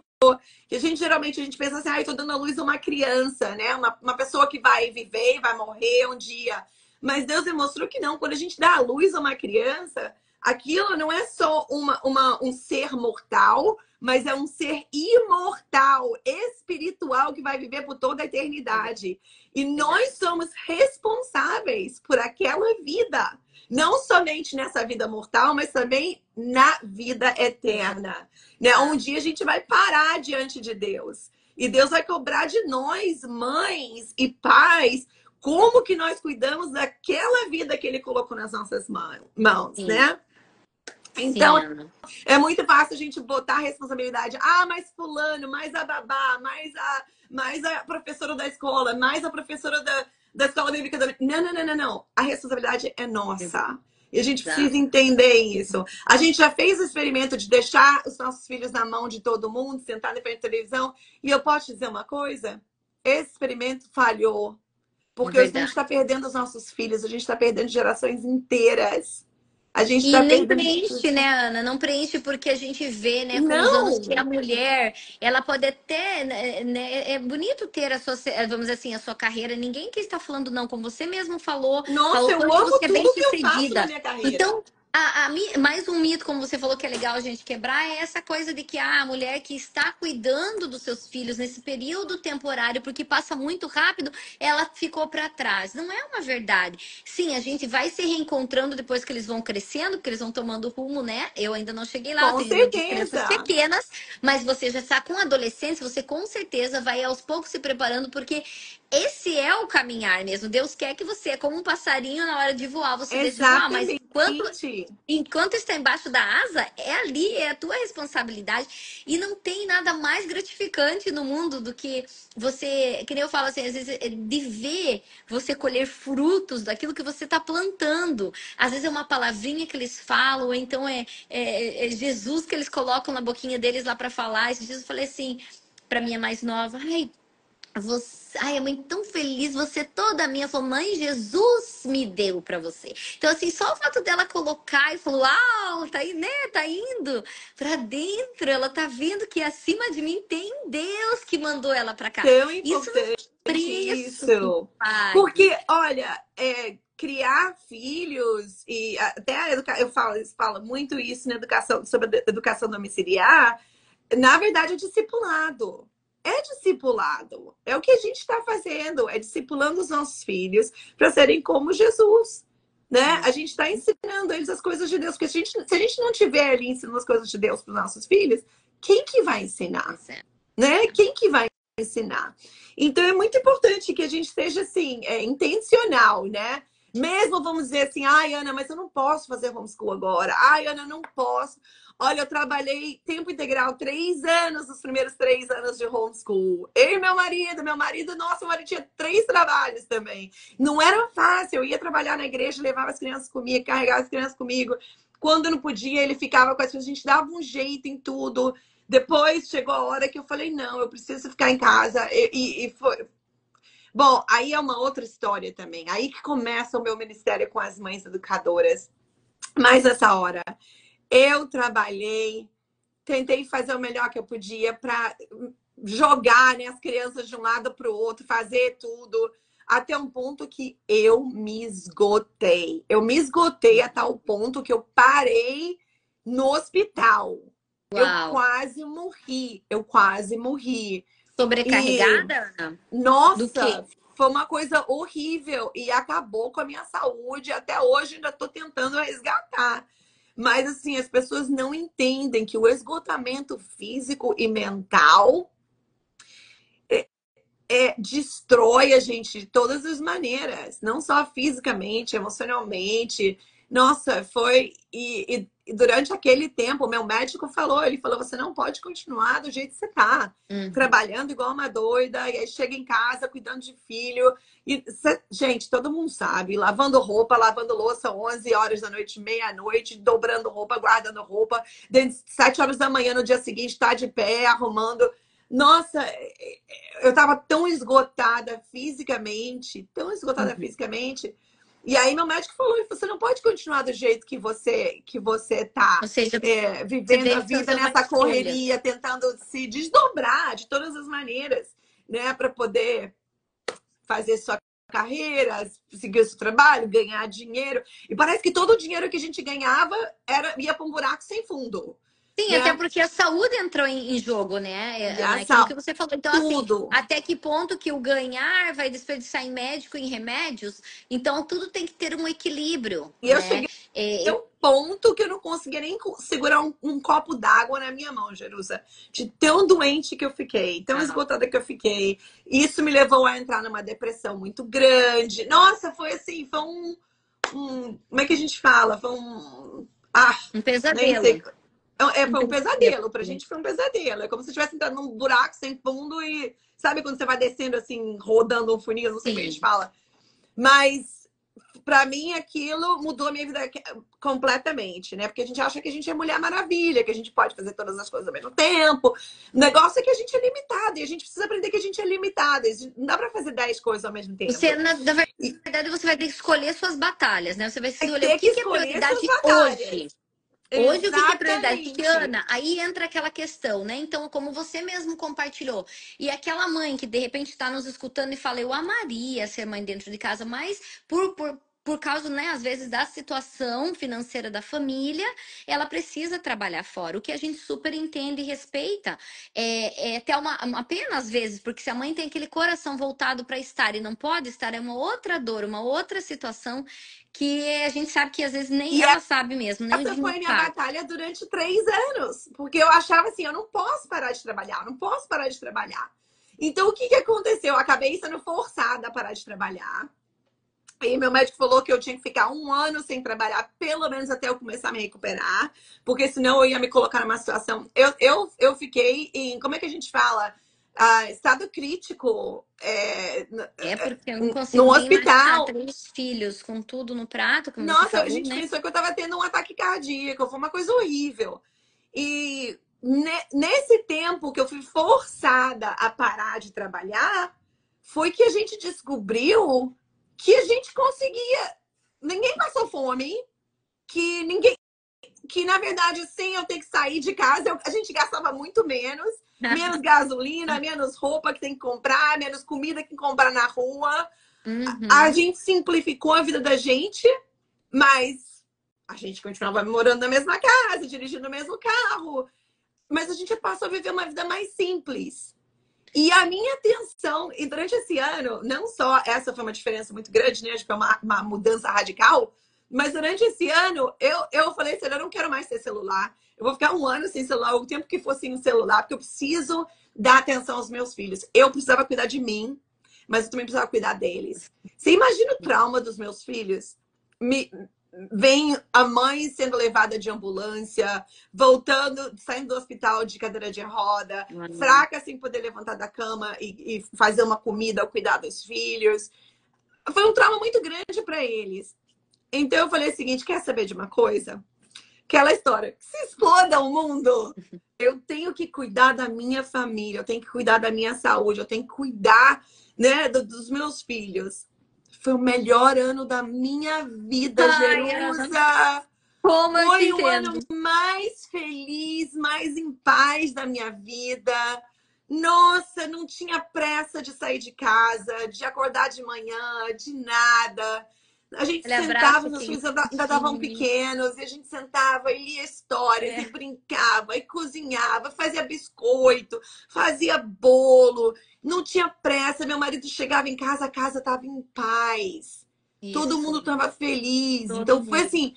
que geralmente a gente pensa assim, ah, eu tô dando à luz a uma criança, né? Uma pessoa que vai viver e vai morrer um dia. Mas Deus me mostrou que não. Quando a gente dá à luz a uma criança, aquilo não é só um ser mortal, mas é um ser imortal, espiritual, que vai viver por toda a É eternidade. E nós verdade. somos responsáveis por aquela vida. Não somente nessa vida mortal, mas também na vida eterna. Né? Um Ah, dia a gente vai parar diante de Deus. E Deus vai cobrar de nós, mães e pais, como que nós cuidamos daquela vida que Ele colocou nas nossas mãos, sim, né? sim, Então, Ana. é muito fácil a gente botar a responsabilidade. Ah, mais fulano, mais a babá, mais a professora da escola, mais a professora da escola bíblica. Não, não, não, não, não. A responsabilidade é nossa. E a gente precisa Exato. entender isso. A gente já fez o experimento de deixar os nossos filhos na mão de todo mundo, sentar na frente da televisão. E eu posso te dizer uma coisa? Esse experimento falhou. Porque a gente está Verdade. perdendo os nossos filhos, a gente está perdendo gerações inteiras. A gente E está nem perdendo. preenche, né, Ana? Não preenche porque a gente vê, né, com os anos que a Não! mulher, ela pode até, né, é bonito ter a sua, vamos dizer assim, a sua carreira. Ninguém que está falando não, como você mesmo falou, Nossa, falou eu quanto amo você é bem tudo que eu faço na sucedida. minha carreira. Então, mais um mito, como você falou que é legal a gente quebrar, é essa coisa de que a mulher que está cuidando dos seus filhos nesse período temporário, porque passa muito rápido, ela ficou para trás. Não é uma verdade. Sim, a gente vai se reencontrando depois que eles vão crescendo, porque eles vão tomando rumo, né? Eu ainda não cheguei lá, eu Com tenho muitas crianças certeza. pequenas, mas você já está com adolescência, você com certeza vai aos poucos se preparando, porque esse é o caminhar mesmo. Deus quer que você, é como um passarinho na hora de voar, você deixe voar, mas Exatamente. enquanto está embaixo da asa, é ali, é a tua responsabilidade. E não tem nada mais gratificante no mundo do que você, que nem eu falo assim, às vezes, de ver você colher frutos daquilo que você está plantando. Às vezes é uma palavrinha que eles falam, ou então é Jesus que eles colocam na boquinha deles lá para falar. Esses dias eu falei assim para minha mais nova, ai, a mãe tão feliz, você toda minha. Falou, mãe, Jesus me deu pra você. Então, assim, só o fato dela colocar e falou, uau, tá aí, né? Tá indo pra dentro. Ela tá vendo que acima de mim tem um Deus que mandou ela pra cá. Tão Isso não importante tem preço que isso. pague. Porque, olha, criar filhos e até eu falo muito isso na educação, sobre a educação domiciliar, na verdade é discipulado. É discipulado. É o que a gente está fazendo, é discipulando os nossos filhos para serem como Jesus. Né? A gente está ensinando eles as coisas de Deus, porque se a gente não tiver ali ensinando as coisas de Deus para os nossos filhos, quem que vai ensinar? Pois é. Né? Quem que vai ensinar? Então é muito importante que a gente seja assim, intencional, né? Mesmo vamos dizer assim, ai, Ana, mas eu não posso fazer homeschool agora. Ai, Ana, eu não posso. Olha, eu trabalhei tempo integral 3 anos, os primeiros 3 anos de homeschool. Eu e meu marido, nossa, meu marido tinha 3 trabalhos também. Não era fácil, eu ia trabalhar na igreja, levava as crianças comigo, carregava as crianças comigo. Quando não podia, ele ficava com as crianças, a gente dava um jeito em tudo. Depois chegou a hora que eu falei, não, eu preciso ficar em casa. E foi. Bom, aí é uma outra história também. Aí que começa o meu ministério com as mães educadoras. Mas nessa hora, eu trabalhei, tentei fazer o melhor que eu podia para jogar, né, as crianças de um lado para o outro, fazer tudo, até um ponto que eu me esgotei. Eu me esgotei a tal ponto que eu parei no hospital. Eu Uau. quase morri, eu quase morri. E, Sobrecarregada, Ana? Do quê? nossa, foi uma coisa horrível e acabou com a minha saúde. Até hoje ainda estou tentando resgatar. Mas, assim, as pessoas não entendem que o esgotamento físico e mental destrói a gente de todas as maneiras, não só fisicamente, emocionalmente. Nossa, foi. durante aquele tempo, o meu médico falou, ele falou, você não pode continuar do jeito que você tá, Uhum. trabalhando igual uma doida, e aí chega em casa cuidando de filho. E, gente, todo mundo sabe, lavando roupa, lavando louça 11 horas da noite, meia-noite, dobrando roupa, guardando roupa, dentro de 7 horas da manhã no dia seguinte, tá de pé, arrumando. Nossa, eu tava tão esgotada Uhum. fisicamente. E aí meu médico falou, você não pode continuar do jeito que você tá, Ou seja, você vivendo a teve que vida fazer uma nessa escolha. correria, tentando se desdobrar de todas as maneiras, né, para poder fazer sua carreira, seguir o seu trabalho, ganhar dinheiro. E parece que todo o dinheiro que a gente ganhava ia para um buraco sem fundo, Sim, até né? porque a saúde entrou em jogo, né? E Naquilo essa que você falou. Então, assim, tudo. até que ponto que o ganhar vai desperdiçar em médico, em remédios? Então, tudo tem que ter um equilíbrio, E eu né? cheguei um ponto que eu não conseguia nem segurar um copo d'água na minha mão, Jerusa. De tão doente que eu fiquei, tão Ah, esgotada que eu fiquei. Isso me levou a entrar numa depressão muito grande. Nossa, foi assim, foi como é que a gente fala? Foi um. Ah, um nem sei. pesadelo. Um Foi um pesadelo. pesadelo. Pra gente foi um pesadelo. É como se tivesse entrado num buraco sem fundo e. Sabe quando você vai descendo assim, rodando um funil? Não sei como é que a gente Sim. fala. Mas para mim aquilo mudou a minha vida completamente, né? Porque a gente acha que a gente é Mulher Maravilha, que a gente pode fazer todas as coisas ao mesmo tempo. O negócio é que a gente é limitado e a gente precisa aprender que a gente é limitado. Não dá para fazer 10 coisas ao mesmo Você, tempo. na E verdade, você vai ter que escolher suas batalhas, né? Você vai vai escolher o ter que que é escolher suas prioridade hoje. batalhas. Hoje, o que é prioridade? Porque, Exatamente. Ana, aí entra aquela questão, né? Então, como você mesmo compartilhou, e aquela mãe que de repente está nos escutando e fala, eu amaria ser mãe dentro de casa, mas por causa, né, às vezes, da situação financeira da família, ela precisa trabalhar fora, o que a gente super entende e respeita. É até uma pena, às vezes, porque se a mãe tem aquele coração voltado para estar e não pode estar, é uma outra dor, uma outra situação que a gente sabe que às vezes nem E ela sabe mesmo, nem o essa dinheiro foi a minha paga. batalha durante 3 anos. Porque eu achava assim, eu não posso parar de trabalhar, eu não posso parar de trabalhar. Então, o que aconteceu? Eu acabei sendo forçada a parar de trabalhar. E meu médico falou que eu tinha que ficar 1 ano sem trabalhar, pelo menos até eu começar a me recuperar, porque senão eu ia me colocar numa situação. Eu fiquei em, como é que a gente fala? Estado crítico, É porque eu não no consigo nem imaginar hospital. 3 filhos com tudo no prato, como você Nossa, a falou, gente né? pensou que eu estava tendo um ataque cardíaco, foi uma coisa horrível. E nesse tempo que eu fui forçada a parar de trabalhar, foi que a gente descobriu que a gente conseguia. Ninguém passou fome, que ninguém. Que na verdade, sem eu ter que sair de casa, a gente gastava muito menos. Menos gasolina, menos roupa que tem que comprar, menos comida que comprar na rua. A Uhum. gente simplificou a vida da gente, mas a gente continuava morando na mesma casa, dirigindo o mesmo carro. Mas a gente passou a viver uma vida mais simples. E a minha atenção, e durante esse ano, não só essa foi uma diferença muito grande, né? Acho que foi uma mudança radical, mas durante esse ano, eu falei assim: eu não quero mais ter celular. Eu vou ficar 1 ano sem celular, o tempo que for sem o celular, porque eu preciso dar atenção aos meus filhos. Eu precisava cuidar de mim, mas eu também precisava cuidar deles. Você imagina o trauma dos meus filhos? Me, Vem a mãe sendo levada de ambulância, voltando, saindo do hospital de cadeira de roda, Uhum. fraca sem poder levantar da cama e fazer uma comida ou cuidar dos filhos. Foi um trauma muito grande para eles. Então eu falei o seguinte: quer saber de uma coisa? Aquela história, que se exploda o mundo. Eu tenho que cuidar da minha família, eu tenho que cuidar da minha saúde, eu tenho que cuidar, né, dos meus filhos. Foi o melhor ano da minha vida, Ai, Ana, Jerusa. como eu te Foi o ano entendo. mais feliz, mais em paz da minha vida. Nossa, não tinha pressa de sair de casa, de acordar de manhã, de nada. A gente Aquele sentava, abraço meus filhos ainda estavam quentinho. pequenos, e a gente sentava e lia histórias, e É, brincava, e cozinhava, fazia biscoito, fazia bolo. Não tinha pressa. Meu marido chegava em casa, a casa estava em paz. Todo mundo isso, estava feliz. todo Então foi mundo. assim,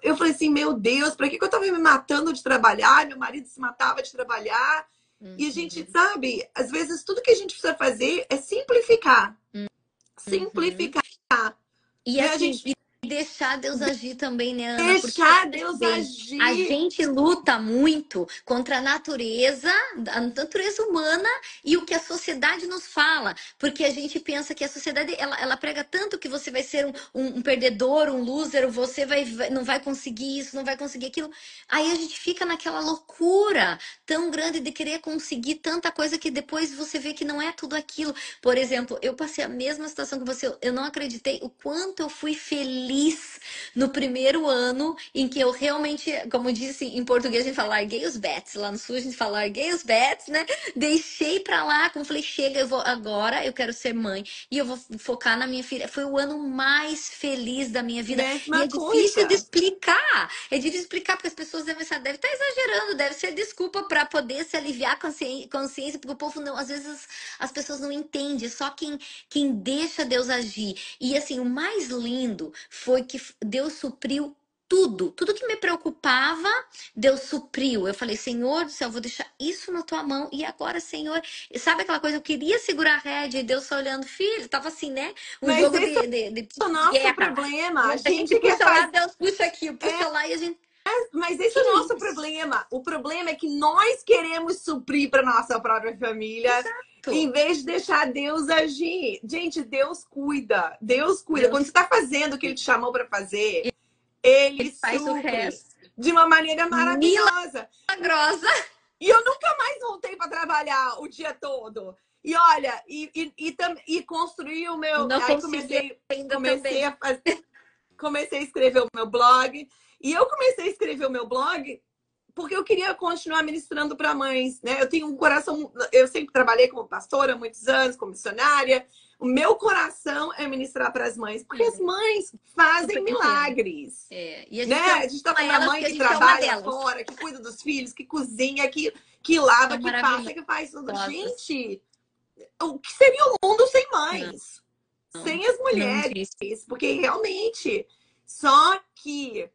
eu falei assim, meu Deus, para que eu tava me matando de trabalhar? Meu marido se matava de trabalhar. E a gente, Uhum. sabe, às vezes tudo que a gente precisa fazer é simplificar. Uhum. Simplificar. E Né? A assim, gente. deixar Deus agir também, né, Ana? Porque Deixar veja Deus bem, a agir. gente luta muito contra a natureza humana e o que a sociedade nos fala, porque a gente pensa que a sociedade ela prega tanto que você vai ser um perdedor, um loser, você não vai conseguir isso, não vai conseguir aquilo. Aí a gente fica naquela loucura tão grande de querer conseguir tanta coisa que depois você vê que não é tudo aquilo. Por exemplo, eu passei a mesma situação que você, eu não acreditei o quanto eu fui feliz no primeiro ano em que eu realmente, como disse em português, a gente fala, larguei os bets. Lá no sul a gente fala, larguei os bets, né? Deixei pra lá, como falei, chega, eu vou agora, eu quero ser mãe e eu vou focar na minha filha. Foi o ano mais feliz da minha vida. E Mesma é difícil de coisa. explicar. É difícil de explicar porque as pessoas devem estar, deve estar exagerando, deve ser desculpa para poder se aliviar a consciência, porque o povo não, às vezes as pessoas não entendem, só quem deixa Deus agir. E assim, o mais lindo foi que Deus supriu tudo que me preocupava, Deus supriu. Eu falei, Senhor do céu, eu vou deixar isso na tua mão. E agora, Senhor, sabe aquela coisa? Eu queria segurar a rédea e Deus só olhando, filho, tava assim, né? Um Mas jogo esse de é o nosso guerra. problema. A A gente gente quer puxa lá, fazer. Deus puxa aqui, puxa lá e a gente. Mas esse Que é o nosso isso? problema. O problema é que nós queremos suprir para nossa própria família, em Exato. vez de deixar Deus agir. Gente, Deus cuida. Deus cuida. Quando você Deus, está fazendo o que Ele te chamou para fazer, Ele ele faz o supre resto. de uma maneira maravilhosa. Milagrosa. E eu nunca mais voltei para trabalhar o dia todo. E olha, e construí o meu. Não Aí consegui ainda comecei também. a fazer, comecei a escrever o meu blog. E eu comecei a escrever o meu blog porque eu queria continuar ministrando para mães, né? Eu tenho um coração, eu sempre trabalhei como pastora há muitos anos, como missionária. O meu coração é ministrar para as mães, porque as É, mães super fazem entendo. milagres, É, e a né? gente ama A gente está falando da elas mãe porque a que gente é uma trabalha delas. fora, que cuida dos filhos, que cozinha, que lava, São que passa, que faz tudo. maravilhosas. Gente, o que seria o mundo sem Não, mães? Sem as não mulheres? disse. Porque realmente, só que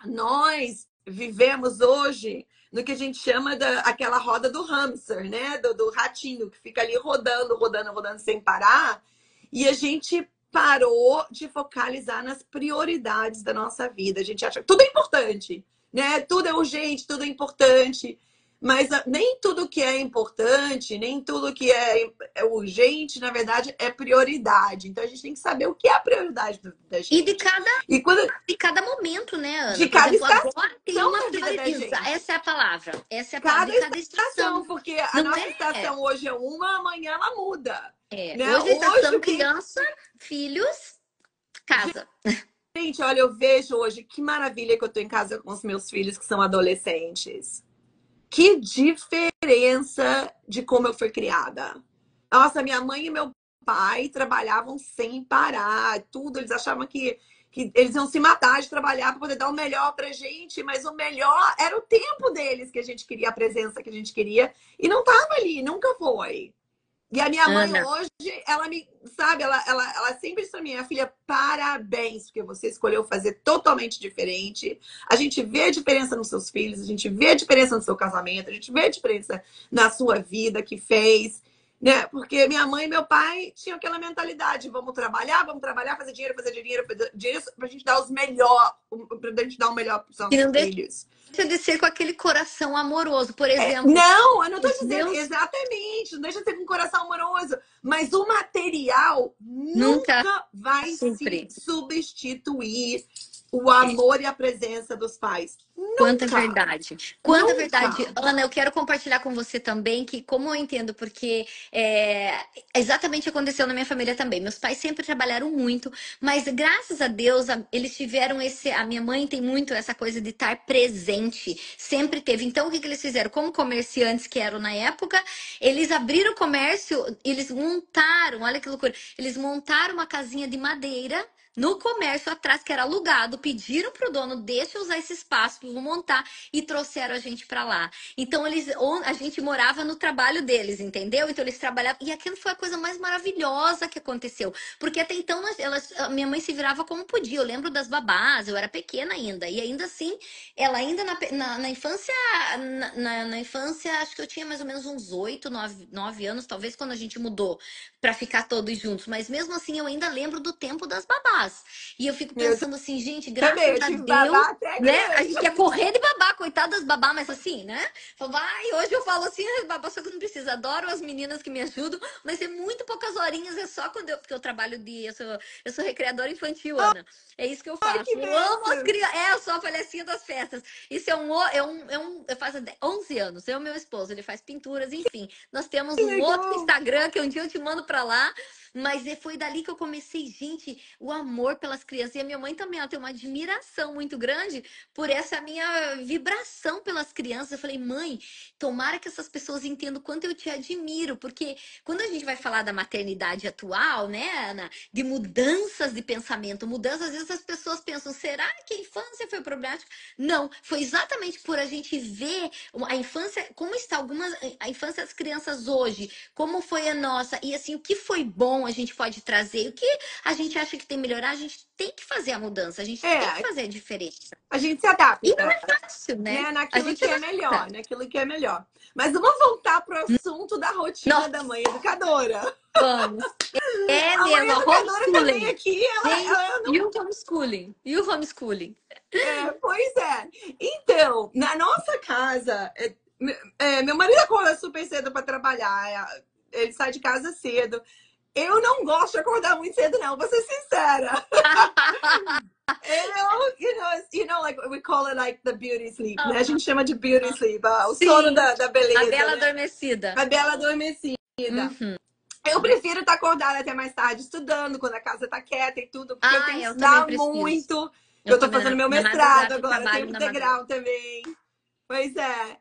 nós vivemos hoje no que a gente chama daquela roda do hamster, né? Do ratinho que fica ali rodando, rodando, rodando sem parar. E a gente parou de focalizar nas prioridades da nossa vida. A gente acha que tudo é importante, né? Tudo é urgente, tudo é importante. Mas nem tudo que é importante, nem tudo que é urgente, na verdade, é prioridade. Então a gente tem que saber o que é a prioridade da E gente. E quando de cada momento, né, Ana? de Por cada exemplo, estação agora tem uma da vida da prioridade. gente. Essa é a palavra. Essa é a palavra Cada de cada estação, estação. porque a Não nossa é? estação hoje é uma, amanhã ela muda. É. Né? Hoje a Hoje estação o que. criança, filhos, casa. Gente, olha, eu vejo hoje que maravilha que eu tô em casa com os meus filhos que são adolescentes. Que diferença de como eu fui criada. Nossa, minha mãe e meu pai trabalhavam sem parar, tudo. Eles achavam que eles iam se matar de trabalhar para poder dar o melhor pra gente, mas o melhor era o tempo deles que a gente queria, a presença que a gente queria, e não tava ali, nunca foi. E a minha mãe Ana, hoje, ela me, sabe, ela sempre disse pra mim, minha filha, parabéns, porque você escolheu fazer totalmente diferente. A gente vê a diferença nos seus filhos, a gente vê a diferença no seu casamento, a gente vê a diferença na sua vida que fez, né? Porque minha mãe e meu pai tinham aquela mentalidade, vamos trabalhar, fazer dinheiro pra gente dar os melhor, pra gente dar o melhor pros que nossos não deixa filhos. de ser com aquele coração amoroso. Por exemplo, Não, eu não estou os dizendo meus exatamente, não deixa de ser com coração amoroso, mas o material nunca nunca vai se supre. substituir o amor e a presença dos pais. Quanta Nunca, verdade. Quanta verdade. nunca. Ana, eu quero compartilhar com você também que, como eu entendo, porque exatamente aconteceu na minha família também. Meus pais sempre trabalharam muito, mas graças a Deus, eles tiveram esse. A minha mãe tem muito essa coisa de estar presente, sempre teve. Então, o que que eles fizeram? Como comerciantes que eram na época, eles abriram o comércio, eles montaram, olha que loucura, eles montaram uma casinha de madeira no comércio atrás, que era alugado, pediram pro dono, deixa eu usar esse espaço, vou montar, e trouxeram a gente para lá. Então, a gente morava no trabalho deles, entendeu? Então, eles trabalhavam, e aquilo foi a coisa mais maravilhosa que aconteceu, porque até então, a minha mãe se virava como podia, eu lembro das babás, eu era pequena ainda, e ainda assim, ela ainda na infância, na infância, acho que eu tinha mais ou menos uns 8, 9 anos, talvez quando a gente mudou para ficar todos juntos, mas mesmo assim, eu ainda lembro do tempo das babás, babás. E eu fico Eu pensando assim, gente, também, graças eu a tive Deus, babá até né? A gente grande. quer correr de babá, coitada das babá, mas assim, né? Vai, hoje eu falo assim, babá, só que não precisa. Adoro as meninas que me ajudam, mas é muito poucas horinhas, é só quando porque eu trabalho dia, eu sou recreadora infantil, Ana. É isso que eu Ai, que faço. Eu amo as benção! crianças. É, eu sou a palhacinha das festas. Isso eu faço 11 anos. Eu e meu esposo, ele faz pinturas, enfim. Nós temos Que um outro legal! Instagram que um dia eu te mando pra lá. Mas foi dali que eu comecei, gente, o amor pelas crianças. E a minha mãe também, ela tem uma admiração muito grande por essa minha vibração pelas crianças. Eu falei, mãe, tomara que essas pessoas entendam o quanto eu te admiro, porque quando a gente vai falar da maternidade atual, né, Ana, de mudanças de pensamento, mudanças, às vezes as pessoas pensam, será que a infância foi problemática? Não, foi exatamente por a gente ver a infância, como está a infância das crianças hoje, como foi a nossa, e assim, o que foi bom a gente pode trazer, o que a gente acha que tem que melhorar, a gente tem que fazer a mudança, a gente tem que É, fazer a diferença. a gente se E não é adapta, fácil, né? né, A naquilo gente que é adapta. melhor, naquilo que é melhor. Mas vamos voltar para o assunto da rotina da Nossa, mãe educadora. vamos. É A mãe mesmo, educadora também homeschooling. aqui, Gente, ela e o homeschooling? E o homeschooling? pois é. Então, na nossa casa, meu marido acorda super cedo para trabalhar. Ele sai de casa cedo. Eu não gosto de acordar muito cedo, não, vou ser sincera. Like we call it like the beauty sleep, né? A gente chama de beauty sleep, o sono Sim, da a beleza, Bela né? Adormecida. A bela adormecida. Uhum. Eu prefiro estar acordada até mais tarde estudando, quando a casa tá quieta e tudo, porque eu Ah, tenho que eu também estudar prefiro. muito. Eu Eu tô também fazendo meu na mestrado madrugada, eu agora, trabalho tempo na madrugada. integral também. Pois é.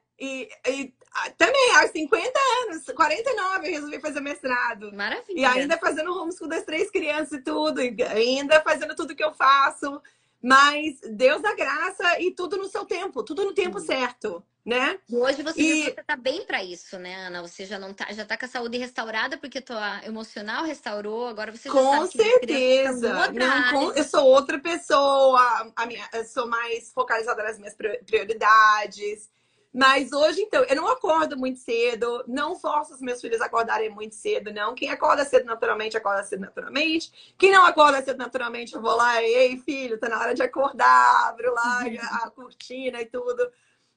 Também, aos 50 anos, 49, eu resolvi fazer mestrado. E Maravilha. ainda fazendo homeschool das 3 crianças e tudo, e ainda fazendo tudo que eu faço. Mas Deus dá graça e tudo no seu tempo, tudo no tempo Sim. certo, né? E hoje você diz que E você tá bem para isso, né, Ana? Você já não tá, já tá com a saúde restaurada porque tua emocional restaurou, agora você já com sabe que as crianças estão em certeza, outra não, área eu de... sou outra pessoa, eu sou mais focalizada nas minhas prioridades. Mas hoje, então, eu não acordo muito cedo, não forço os meus filhos a acordarem muito cedo, não. Quem acorda cedo naturalmente, acorda cedo naturalmente. Quem não acorda cedo naturalmente, eu vou lá, ei, filho, tá na hora de acordar, abro lá a cortina e tudo.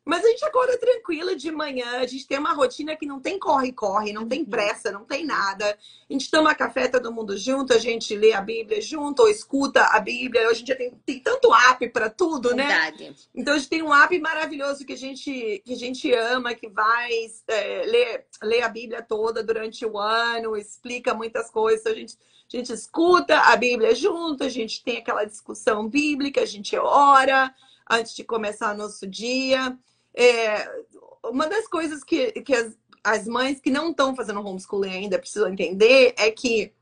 Mas a gente acorda tranquila de manhã, a gente tem uma rotina que não tem corre-corre, não tem Uhum. pressa, não tem nada. A gente toma café todo mundo junto, a gente lê a Bíblia junto, ou escuta a Bíblia. Hoje em dia tem tanto app para tudo, né? Verdade. Então a gente tem um app maravilhoso que a gente ama, que vai ler a Bíblia toda durante o ano, explica muitas coisas. A gente escuta a Bíblia junto, a gente tem aquela discussão bíblica, a gente ora antes de começar o nosso dia. Uma das coisas que as mães que não estão fazendo homeschooling ainda precisam entender é que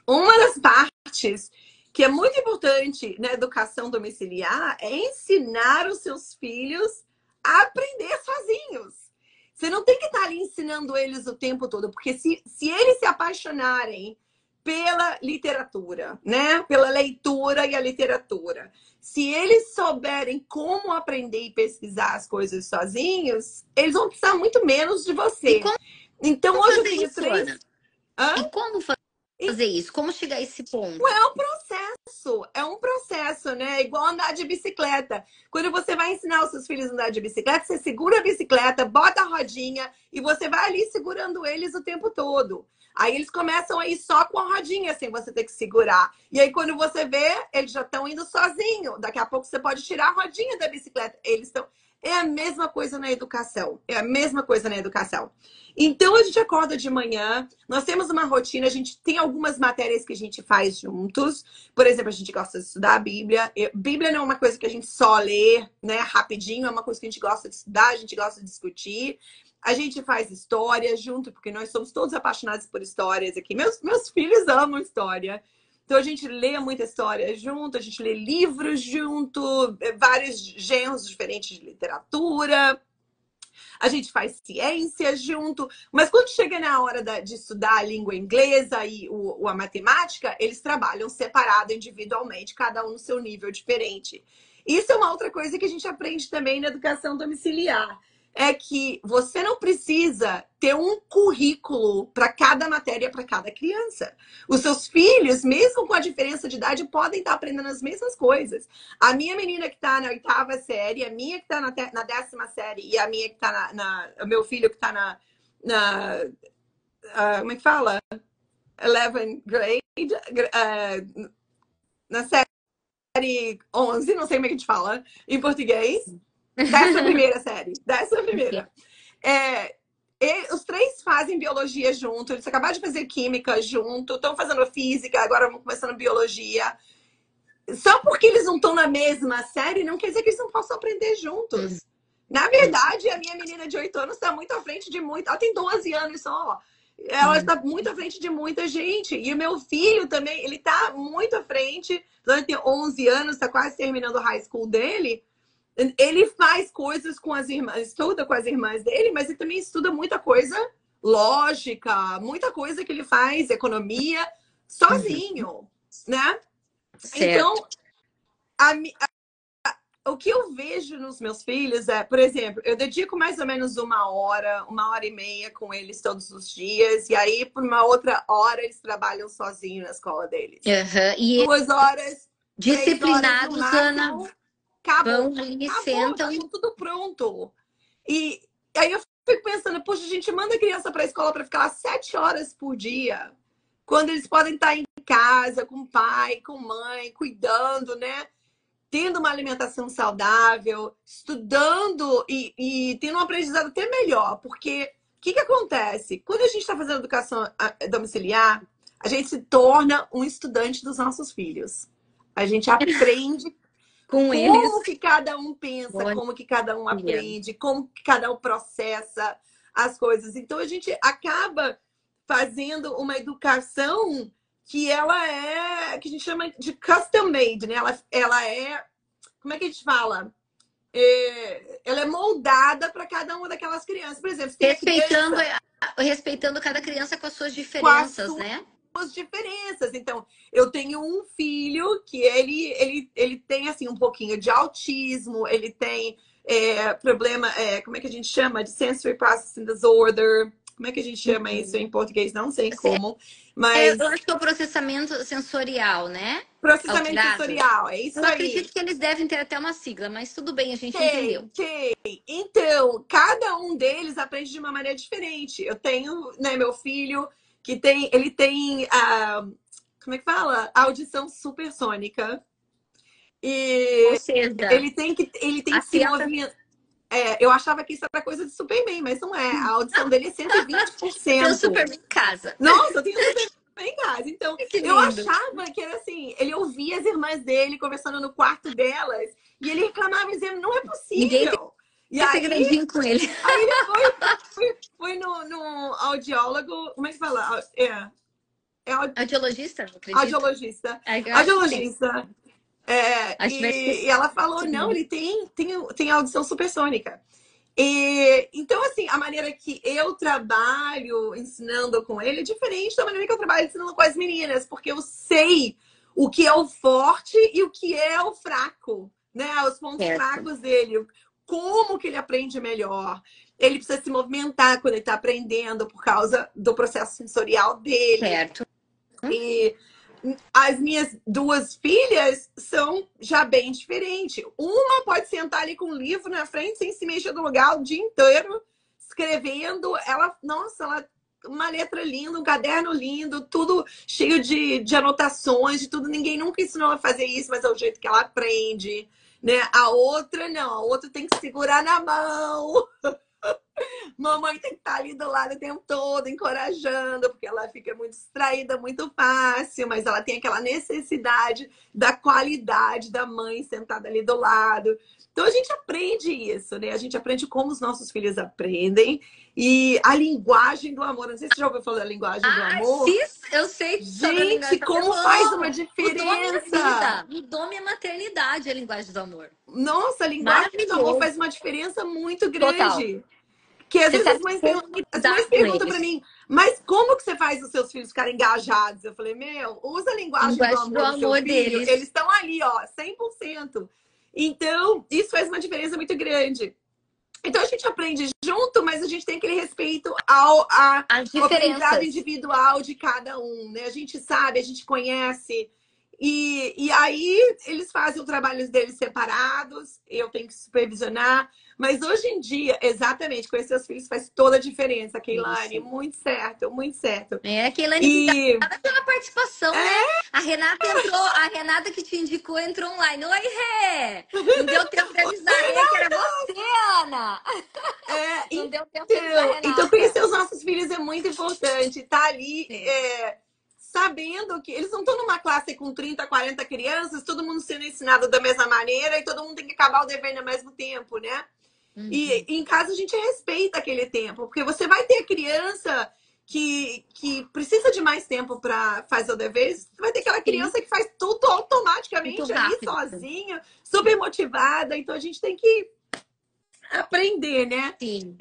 uma das partes que é muito importante na educação domiciliar é ensinar os seus filhos a aprender sozinhos. Você não tem que estar ali ensinando eles o tempo todo, porque se eles se apaixonarem pela literatura, né? Pela leitura e a literatura, se eles souberem como aprender e pesquisar as coisas sozinhos, eles vão precisar muito menos de E você. como Então, hoje eu fazer tenho isso, Ana? 3. Hã? E como fazer isso? Como chegar a esse ponto? É um processo, né? Igual andar de bicicleta. Quando você vai ensinar os seus filhos a andar de bicicleta, você segura a bicicleta, bota a rodinha e você vai ali segurando eles o tempo todo. Aí eles começam a ir só com a rodinha, sem você ter que segurar. E aí, quando você vê, eles já estão indo sozinho. Daqui a pouco você pode tirar a rodinha da bicicleta. Eles estão. É a mesma coisa na educação. É a mesma coisa na educação. Então, a gente acorda de manhã, nós temos uma rotina, a gente tem algumas matérias que a gente faz juntos. Por exemplo, a gente gosta de estudar a Bíblia. Bíblia não é uma coisa que a gente só lê, né, rapidinho, é uma coisa que a gente gosta de estudar, a gente gosta de discutir. A gente faz história junto, porque nós somos todos apaixonados por histórias aqui. Meus filhos amam história. Então, a gente lê muita história junto, a gente lê livros junto, vários gêneros diferentes de literatura. A gente faz ciência junto. Mas quando chega na hora de estudar a língua inglesa e a matemática, eles trabalham separado, individualmente, cada um no seu nível diferente. Isso é uma outra coisa que a gente aprende também na educação domiciliar. é que você não precisa ter um currículo para cada matéria, para cada criança. Os seus filhos, mesmo com a diferença de idade, podem estar aprendendo as mesmas coisas. A minha menina que está na oitava série, a minha que está na 10ª série e a minha que está o meu filho que está como é que fala? 11th grade, na série 11, não sei como é que a gente fala em português. 11ª série. 11ª. Os 3 fazem biologia junto, eles acabaram de fazer química junto, estão fazendo física, agora vão começando biologia. Só porque eles não estão na mesma série, não quer dizer que eles não possam aprender juntos. Na verdade, a minha menina de 8 anos está muito à frente de muita. Ela tem 12 anos só. Ela está muito à frente de muita gente. E o meu filho também, ele está muito à frente. Ele tem 11 anos, está quase terminando o high school dele. Ele faz coisas com as irmãs, estuda com as irmãs dele, mas ele também estuda muita coisa lógica, muita coisa que ele faz, economia, sozinho, né? Certo. Então, o que eu vejo nos meus filhos é, por exemplo, eu dedico mais ou menos 1 hora e meia com eles todos os dias, e aí por uma outra hora eles trabalham sozinhos na escola deles. E 2 horas, 3 horas no disciplinados, máximo. Ana, Acabou, vão ali, tá sentam. tudo pronto. E aí eu fico pensando, poxa, a gente manda a criança para a escola para ficar lá 7 horas por dia, quando eles podem estar em casa, com o pai, com mãe, cuidando, né? Tendo uma alimentação saudável, estudando e tendo um aprendizado até melhor. Porque o que acontece? Quando a gente está fazendo educação domiciliar, a gente se torna um estudante dos nossos filhos. A gente aprende com eles como que cada um pensa, como que cada um aprende, como que cada um processa as coisas. Então, a gente acaba fazendo uma educação que ela é, que a gente chama de custom made, né? Ela é, como é que a gente fala? Ela é moldada para cada uma daquelas crianças. Por exemplo, tem respeitando cada criança com as suas diferenças, né? As diferenças. Então, eu tenho um filho que ele tem assim um pouquinho de autismo, ele tem problema, como é que a gente chama? De sensory processing disorder. Como é que a gente chama isso em português? Não sei como. Mas eu acho que é o processamento sensorial, né? processamento sensorial, é isso aí. Eu acredito que eles devem ter até uma sigla, mas tudo bem, a gente entendeu. Então, cada um deles aprende de uma maneira diferente. Eu tenho, né, meu filho que ele tem como é que fala? Audição supersônica. E ou seja, ele tem que se movimentar. Eu achava que isso era coisa de Superman, mas não é. A audição dele é 120%. Tem Superman em casa. Nossa, eu tenho Superman em casa. Então, eu achava que era assim, ele ouvia as irmãs dele conversando no quarto delas, e ele reclamava dizendo, não é possível. E aí, segredinho com ele. Aí ele foi no audiólogo, como é que fala? Audiologista? Audiologista. Audiologista. E ela falou, não, ele tem audição supersônica. Então, assim, a maneira que eu trabalho ensinando com ele é diferente da maneira que eu trabalho ensinando com as meninas, porque eu sei o que é o forte e o que é o fraco, né? Os pontos fracos dele, como que ele aprende melhor. Ele precisa se movimentar quando ele está aprendendo por causa do processo sensorial dele. Certo. E as minhas 2 filhas são já bem diferentes. Uma pode sentar ali com um livro na frente sem se mexer do lugar o dia inteiro, escrevendo. Ela uma letra linda, um caderno lindo, tudo cheio de anotações, de tudo. Ninguém nunca ensinou ela a fazer isso, mas é o jeito que ela aprende, né? A outra não, a outra tem que segurar na mão. Mamãe tem que estar ali do lado o tempo todo, encorajando, porque ela fica muito distraída, muito fácil, mas ela tem aquela necessidade da qualidade da mãe sentada ali do lado. Então a gente aprende isso, né? A gente aprende como os nossos filhos aprendem. E a linguagem do amor, não sei se você já ouviu falar da linguagem do amor. Sim, eu sei. Gente, como faz uma diferença. Mudou minha maternidade, a linguagem do amor. Nossa, a linguagem do amor faz uma diferença muito grande. Total. Que às vezes as mães perguntam pra mim, mas como que você faz os seus filhos ficarem engajados? Eu falei, usa a linguagem do amor do seu filho. Deles. Eles estão ali, ó, 100%. Então, isso faz uma diferença muito grande. Então a gente aprende junto, mas a gente tem aquele respeito ao As aprendizado diferenças. individual de cada um, né? A gente sabe, a gente conhece. E aí eles fazem o trabalho deles separados, eu tenho que supervisionar. Mas hoje em dia, exatamente, conhecer os filhos faz toda a diferença, Keilane. Isso. Muito certo, muito certo. É, a Keilane, E obrigada pela participação, né? A Renata entrou, a Renata que te indicou entrou online. Oi, Rê! Não deu tempo de avisar a Rê que era você, Ana! Não deu tempo de avisar a então Renata. conhecer os nossos filhos é muito importante. Tá ali Sim. sabendo que eles não estão numa classe com 30, 40 crianças, todo mundo sendo ensinado da mesma maneira e todo mundo tem que acabar o dever ao mesmo tempo, né? E Uhum. em casa a gente respeita aquele tempo, porque você vai ter criança que precisa de mais tempo para fazer o dever, você vai ter aquela Sim, criança que faz tudo muito automaticamente ali, rápido. sozinha, super motivada. Então a gente tem que aprender, né? Sim.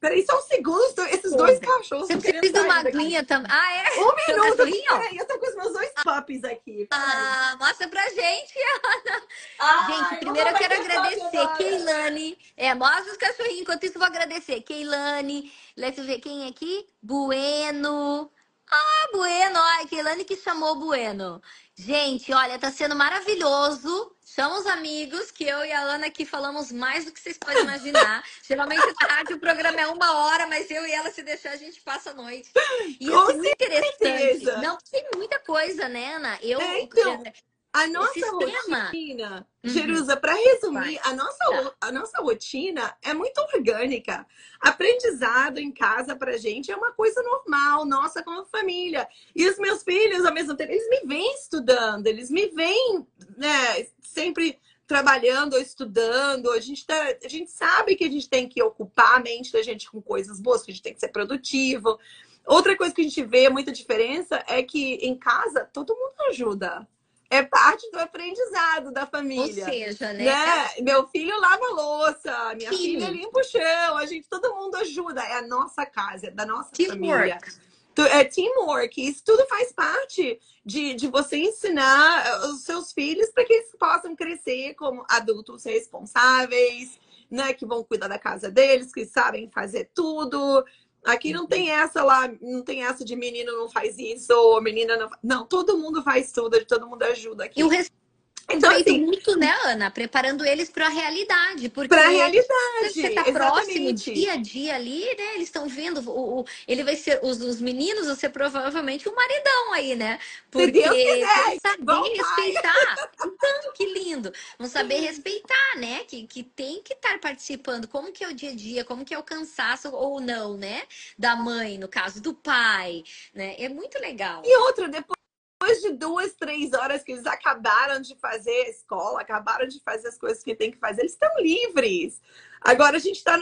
Peraí, só um segundo, esses dois Coisa. cachorros Você estão querendo precisa de uma sair daqui. aguinha também. Ah, é? Um Tem um minuto, cachorrinho? peraí, eu tô com os meus dois puppies aqui, peraí. Ah, mostra pra gente. Gente, Ai, primeiro mamãe eu vai quero ter puppy agradecer agora. Keilane. Mostra os cachorrinhos. Enquanto isso, eu vou agradecer. Keilane. Deixa eu ver quem é aqui. Bueno. Bueno, ai, Keilane que chamou o Bueno. Gente, olha, tá sendo maravilhoso. Chama os amigos, que eu e a Ana aqui falamos mais do que vocês podem imaginar. Geralmente na rádio o programa é 1 hora, mas eu e ela, se deixar, a gente passa a noite. E Com assim, muito interessante. certeza. Não, tem muita coisa, né, Ana? Eu, Então, a esse nossa tema. rotina, Uhum, Jerusa, para resumir, vai. Tá. a nossa rotina é muito orgânica. Aprendizado em casa pra gente é uma coisa normal, nossa como família. E os meus filhos, ao mesmo tempo, eles me vêm estudando, eles me vêm, né, sempre trabalhando ou estudando. A gente sabe que a gente tem que ocupar a mente da gente com coisas boas, que a gente tem que ser produtivo. Outra coisa que a gente vê muita diferença é que em casa todo mundo ajuda. É parte do aprendizado da Ou família, seja, né? né? Meu filho lava a louça, minha filha Time, limpa o chão, a gente, todo mundo ajuda. É a nossa casa, é da nossa família. teamwork. É teamwork. Isso tudo faz parte de você ensinar os seus filhos para que eles possam crescer como adultos responsáveis, né? Que vão cuidar da casa deles, que sabem fazer tudo. Aqui não tem essa lá, não tem essa de menino não faz isso, ou menina não. Não, todo mundo faz tudo, todo mundo ajuda E o aqui. Então, respeito assim, muito, né, Ana? Preparando eles para a realidade, para a porque se você realidade, tá próximo, exatamente. dia a dia ali, né? Eles estão vendo, ele vai ser, os meninos vão ser provavelmente um maridão aí, né? Se Deus Porque vão quiser, saber igual o pai. respeitar. Então, que lindo. Vão saber respeitar, né? Que tem que estar participando. Como que é o dia a dia, como que é o cansaço ou não, né? Da mãe, no caso, do pai, né? É muito legal. E outra, depois de 2, 3 horas que eles acabaram de fazer a escola, acabaram de fazer as coisas que tem que fazer, eles estão livres. Agora a gente está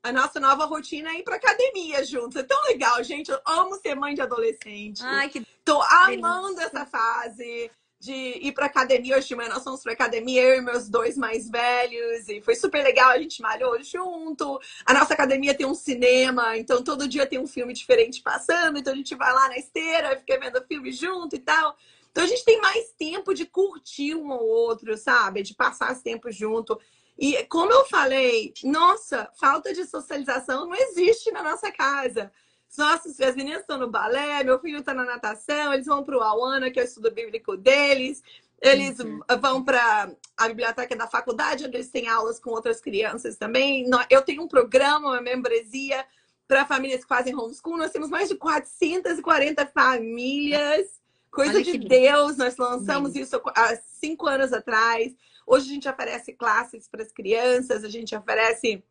a nossa nova rotina é ir para academia juntos. É tão legal, gente. Eu amo ser mãe de adolescente. Ai, que Tô amando delícia. essa fase de ir para academia. Hoje de manhã nós fomos para academia, eu e meus dois mais velhos, e foi super legal. A gente malhou junto. A nossa academia tem um cinema, então todo dia tem um filme diferente passando. Então a gente vai lá na esteira, fica vendo filme junto e tal. Então a gente tem mais tempo de curtir um ou outro, sabe? De passar esse tempo junto. E como eu falei, nossa, falta de socialização não existe na nossa casa. As meninas estão no balé, meu filho está na natação, eles vão para o Awana, que é o estudo bíblico deles. Eles Uhum. vão para a biblioteca da faculdade, onde eles têm aulas com outras crianças também. Eu tenho um programa, uma membresia para famílias que fazem homeschool. Nós temos mais de 440 famílias. Coisa Olha de que lindo. Deus, nós lançamos Amém. isso há 5 anos atrás. Hoje a gente oferece classes para as crianças, a gente oferece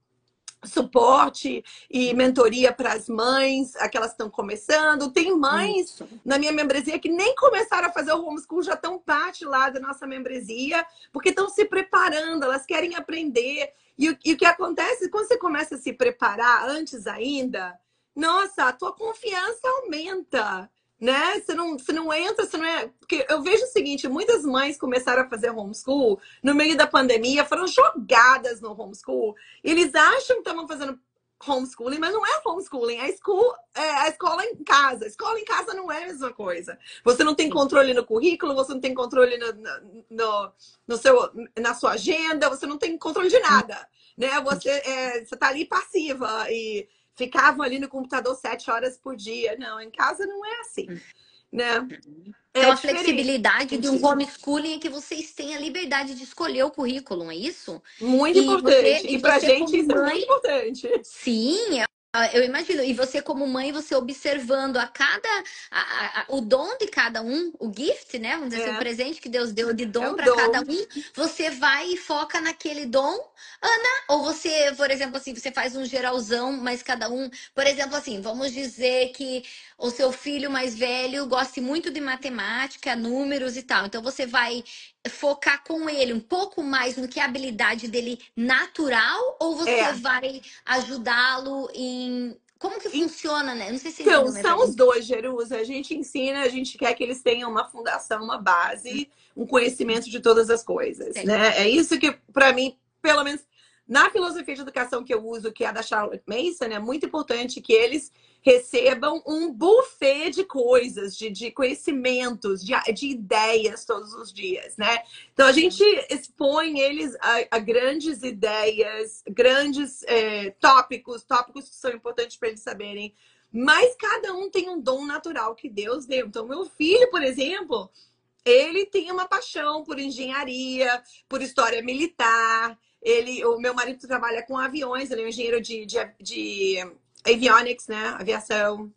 suporte e mentoria para as mães, aquelas que estão começando. Tem mães Isso. na minha membresia que nem começaram a fazer o homeschool, já estão parte lá da nossa membresia, porque estão se preparando, elas querem aprender. E o que acontece quando você começa a se preparar antes ainda, nossa, a tua confiança aumenta. Né? Você não entra, você não é. Porque eu vejo o seguinte: muitas mães começaram a fazer homeschool no meio da pandemia, foram jogadas no homeschool. Eles acham que estavam fazendo homeschooling, mas não é homeschooling, é a escola em casa. A escola em casa não é a mesma coisa. Você não tem Sim. controle no currículo, você não tem controle na sua agenda, você não tem controle de nada. Né? Você tá ali passiva e ficavam ali no computador 7 horas por dia. Não, em casa não é assim. Né? Então, É a diferente. flexibilidade de um homeschooling é que vocês têm a liberdade de escolher o currículo, é isso? Muito E você, importante. e E pra você gente como isso é mãe, muito importante. sim, eu imagino. E você, como mãe, você observando o dom de cada um, o gift, né? Vamos dizer assim, o É, presente que Deus deu de é dom o para cada dom. um, você vai e foca naquele dom, Ana, ou você, por exemplo, assim, você faz um geralzão, mas cada um, por exemplo, assim, vamos dizer que o seu filho mais velho goste muito de matemática, números e tal. Então você vai focar com ele um pouco mais no que é a habilidade dele natural, ou você É. vai ajudá-lo em. Como que funciona, né? Não sei se você Então, entendeu minha são os pergunta. dois, Jerusa. A gente ensina, a gente quer que eles tenham uma fundação, uma base, um conhecimento de todas as coisas, Certo. né? É isso que, para mim, pelo menos na filosofia de educação que eu uso, que é a da Charlotte Mason, é muito importante que eles recebam um buffet de coisas, de conhecimentos, de ideias todos os dias, né? Então, a gente expõe eles a grandes ideias, grandes tópicos que são importantes para eles saberem, mas cada um tem um dom natural que Deus deu. Então, meu filho, por exemplo, ele tem uma paixão por engenharia, por história militar. O meu marido trabalha com aviões, ele é um engenheiro de avionics, né? Aviação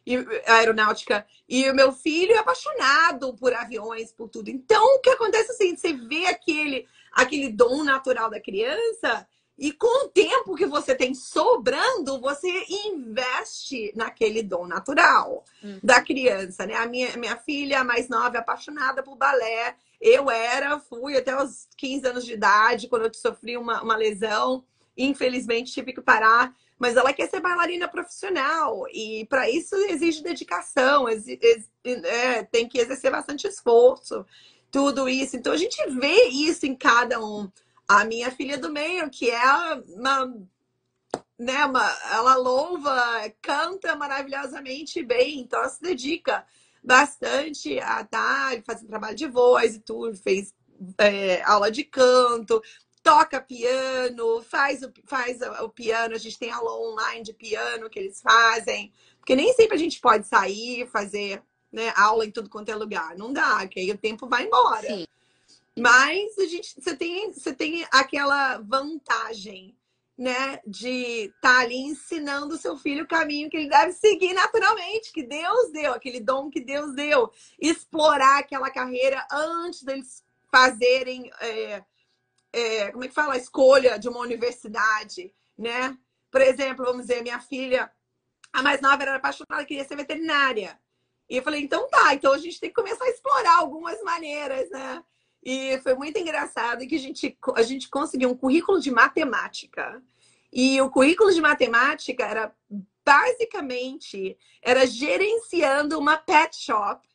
e aeronáutica. E o meu filho é apaixonado por aviões, por tudo. Então, o que acontece assim, você vê aquele dom natural da criança e com o tempo que você tem sobrando, você investe naquele dom natural da Uhum. criança, né? A minha filha mais nova é apaixonada por balé. Fui até os 15 anos de idade, quando eu sofri uma lesão. Infelizmente, tive que parar, mas ela quer ser bailarina profissional e para isso exige dedicação, tem que exercer bastante esforço, tudo isso. Então a gente vê isso em cada um. A minha filha do meio, que é ela louva, canta maravilhosamente bem, então ela se dedica bastante a estar fazendo trabalho de voz e tudo, fez aula de canto, toca piano, faz o piano, a gente tem aula online de piano que eles fazem, porque nem sempre a gente pode sair, fazer, né, aula em tudo quanto é lugar, não dá, que aí o tempo vai embora. Sim. Mas você tem aquela vantagem, né, de estar ali ensinando o seu filho o caminho que ele deve seguir naturalmente, que Deus deu, aquele dom que Deus deu, explorar aquela carreira antes deles fazerem, como é que fala, a escolha de uma universidade, né? Por exemplo, vamos dizer, minha filha, a mais nova, era apaixonada, queria ser veterinária. E eu falei, então tá, então a gente tem que começar a explorar algumas maneiras, né? E foi muito engraçado que a gente conseguiu um currículo de matemática. E o currículo de matemática era gerenciando uma pet shop,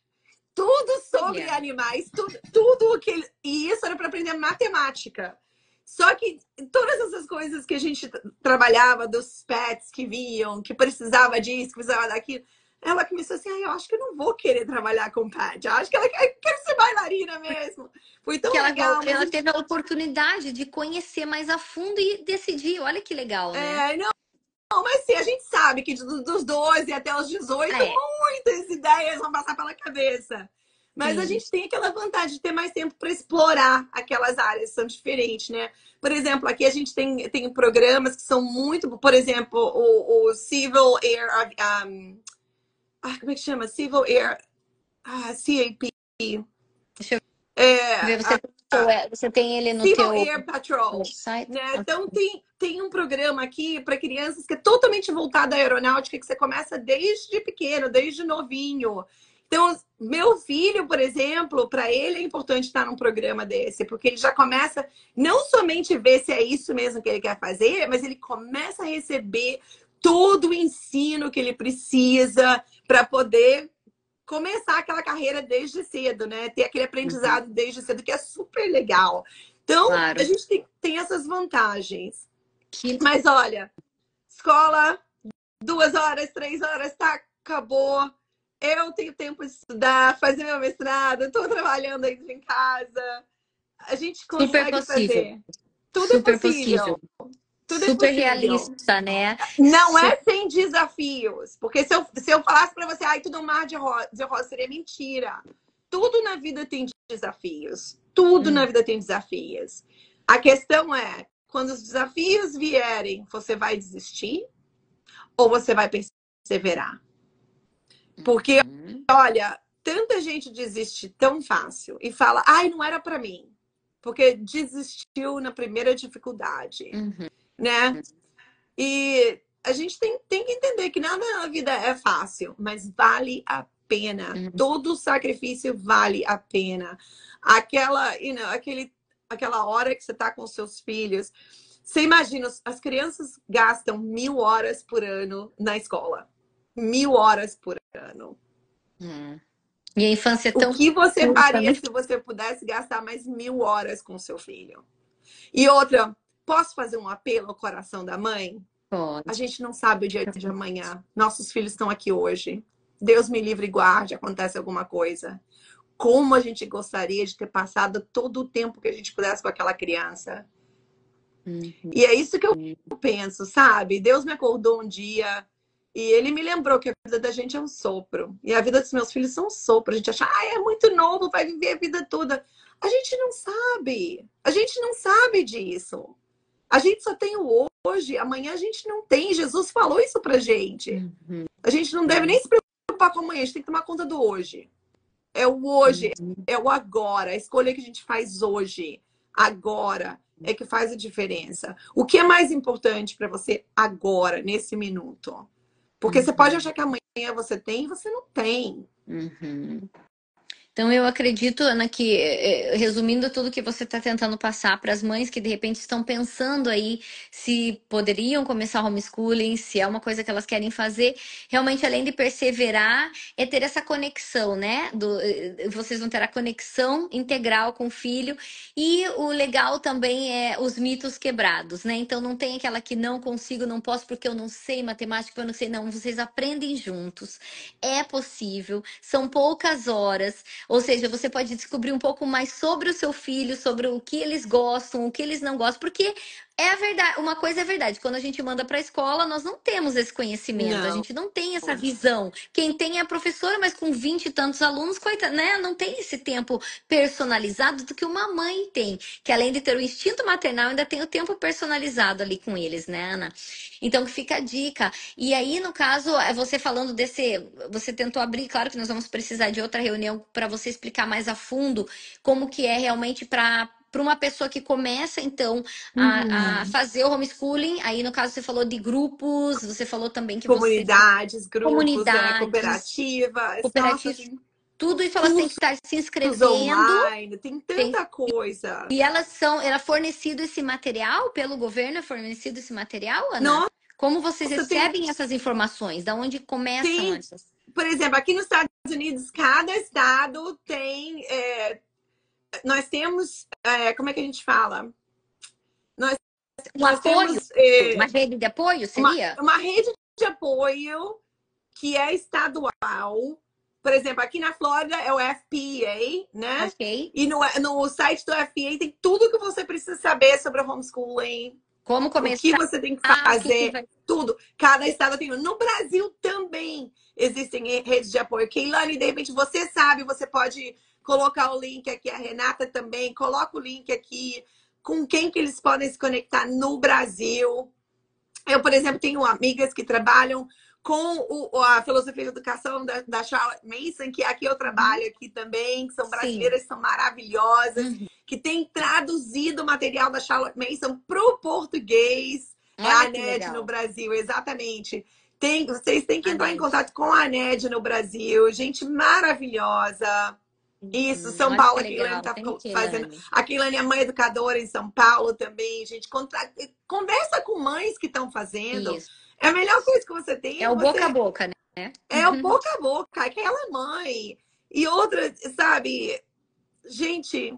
tudo sobre Olha, animais, tudo aquele. E isso era para aprender matemática. Só que todas essas coisas que a gente trabalhava, dos pets que vinham, que precisava disso, que precisava daquilo, ela começou assim, eu acho que eu não vou querer trabalhar com pet. Eu acho que ela quer ser bailarina mesmo. Foi que tão legal, mas ela teve a oportunidade de conhecer mais a fundo e decidir. Olha que legal, né? não, mas sim, a gente sabe que dos 12 até os 18, É, muitas ideias vão passar pela cabeça. Mas a sim. gente tem aquela vantagem de ter mais tempo para explorar aquelas áreas que são diferentes, né? Por exemplo, aqui a gente tem programas que são muito, por exemplo, o Civil Air, como é que chama? Civil Air, CAP. Deixa eu É, ver, você tem ele no Civil teu Air Patrol, website? né? Então tem um programa aqui para crianças que é totalmente voltado à aeronáutica, que você começa desde pequeno, desde novinho. Então, meu filho, por exemplo, para ele é importante estar num programa desse, porque ele já começa não somente ver se é isso mesmo que ele quer fazer, mas ele começa a receber todo o ensino que ele precisa para poder começar aquela carreira desde cedo, né? Ter aquele Uhum. aprendizado desde cedo, que é super legal. Então, a Claro. gente tem essas vantagens. Que Mas olha, escola, 2 horas, 3 horas, tá, acabou. Eu tenho tempo de estudar, fazer meu mestrado, estou trabalhando ainda em casa. A gente Super consegue possível. fazer. Tudo é Super possível. possível. Tudo é Super possível. realista, né? Não é sem desafios. Porque se eu falasse para você, ai, tudo é um mar de rosa, seria mentira. Tudo na vida tem desafios. Tudo na vida tem desafios. A questão é, quando os desafios vierem, você vai desistir ou você vai perseverar? Porque, olha, tanta gente desiste tão fácil e fala, ai, não era para mim. Porque desistiu na primeira dificuldade, né? E a gente tem que entender que nada na vida é fácil, mas vale a pena. Todo sacrifício vale a pena. Aquela hora que você está com seus filhos. Você imagina, as crianças gastam 1.000 horas por ano na escola. 1.000 horas por ano. E a infância é O tão que você curta, né? faria se você pudesse gastar mais 1.000 horas com seu filho? E outra, posso fazer um apelo ao coração da mãe? A Pode. gente não sabe o dia de amanhã. Nossos filhos estão aqui hoje. Deus me livre e guarde, acontece alguma coisa. Como a gente gostaria de ter passado todo o tempo que a gente pudesse com aquela criança. E é isso que eu penso, sabe? Deus me acordou um dia e ele me lembrou que a vida da gente é um sopro. E a vida dos meus filhos são um sopro. A gente acha, é muito novo, vai viver a vida toda. A gente não sabe. A gente não sabe disso. A gente só tem o hoje, amanhã a gente não tem. Jesus falou isso pra gente. A gente não deve nem se preocupar com amanhã, a gente tem que tomar conta do hoje. É o hoje, é o agora. A escolha que a gente faz hoje, agora, é que faz a diferença. O que é mais importante para você agora, nesse minuto? Porque você pode achar que amanhã você tem e você não tem. Então, eu acredito, Ana, que, resumindo tudo que você está tentando passar para as mães que de repente estão pensando aí se poderiam começar homeschooling, se é uma coisa que elas querem fazer, realmente, além de perseverar, é ter essa conexão, né? Vocês vão ter a conexão integral com o filho, e o legal também é os mitos quebrados, né? Então, não tem aquela que não consigo, não posso porque eu não sei matemática, porque eu não sei, não. Vocês aprendem juntos, é possível, são poucas horas. Ou seja, você pode descobrir um pouco mais sobre o seu filho, sobre o que eles gostam, o que eles não gostam, porque é a verdade. Uma coisa é verdade, quando a gente manda para a escola, nós não temos esse conhecimento, a Não. gente não tem essa visão. Quem tem é a professora, mas com 20 e tantos alunos, coitado, né? Não tem esse tempo personalizado do que uma mãe tem, que além de ter o instinto maternal, ainda tem o tempo personalizado ali com eles, né, Ana? Então fica a dica. E aí, no caso, você falando desse, você tentou abrir, claro que nós vamos precisar de outra reunião para você explicar mais a fundo como que é realmente para uma pessoa que começa, então, a fazer o homeschooling. Aí, no caso, você falou de grupos, você falou também que você... Comunidades, grupos, Comunidades, cooperativas. Nossa, cooperativas, tem tudo isso elas têm que cursos estar se inscrevendo. online, tem tanta coisa. E elas são, era fornecido esse material pelo governo, é fornecido esse material, Ana? Como vocês Nossa, tem, recebem essas informações? Da onde começam tem, essas? por exemplo, aqui nos Estados Unidos, cada estado tem. Nós temos. Como é que a gente fala? Nós, Um nós apoio? temos Uma rede de apoio uma, seria? uma rede de apoio que é estadual. Por exemplo, aqui na Flórida é o FPA, né? Ok. E no site do FPA tem tudo que você precisa saber sobre o homeschooling, Como o que começar? você tem que O que que fazer, vai... tudo. Cada estado tem. No Brasil também existem redes de apoio. Keilane, de repente você sabe, você pode colocar o link aqui, a Renata também, coloca o link aqui, com quem que eles podem se conectar no Brasil. Eu, por exemplo, tenho amigas que trabalham com a filosofia de educação da Charlotte Mason, que aqui eu trabalho aqui também, que são Sim. brasileiras, são maravilhosas, que têm traduzido o material da Charlotte Mason para o português. É a Olha que ANED no legal. Brasil, exatamente. Vocês têm que A entrar em NED. contato com a ANED no Brasil, gente maravilhosa. Isso, São Olha que Paulo, a Keilane legal. está Tem que, fazendo. Lani. A Keilane é mãe educadora em São Paulo também, gente. Conversa com mães que estão fazendo. Isso. É a melhor coisa que você tem É é o boca a você. boca, né? É o boca a boca, aquela mãe. E outra, sabe, gente,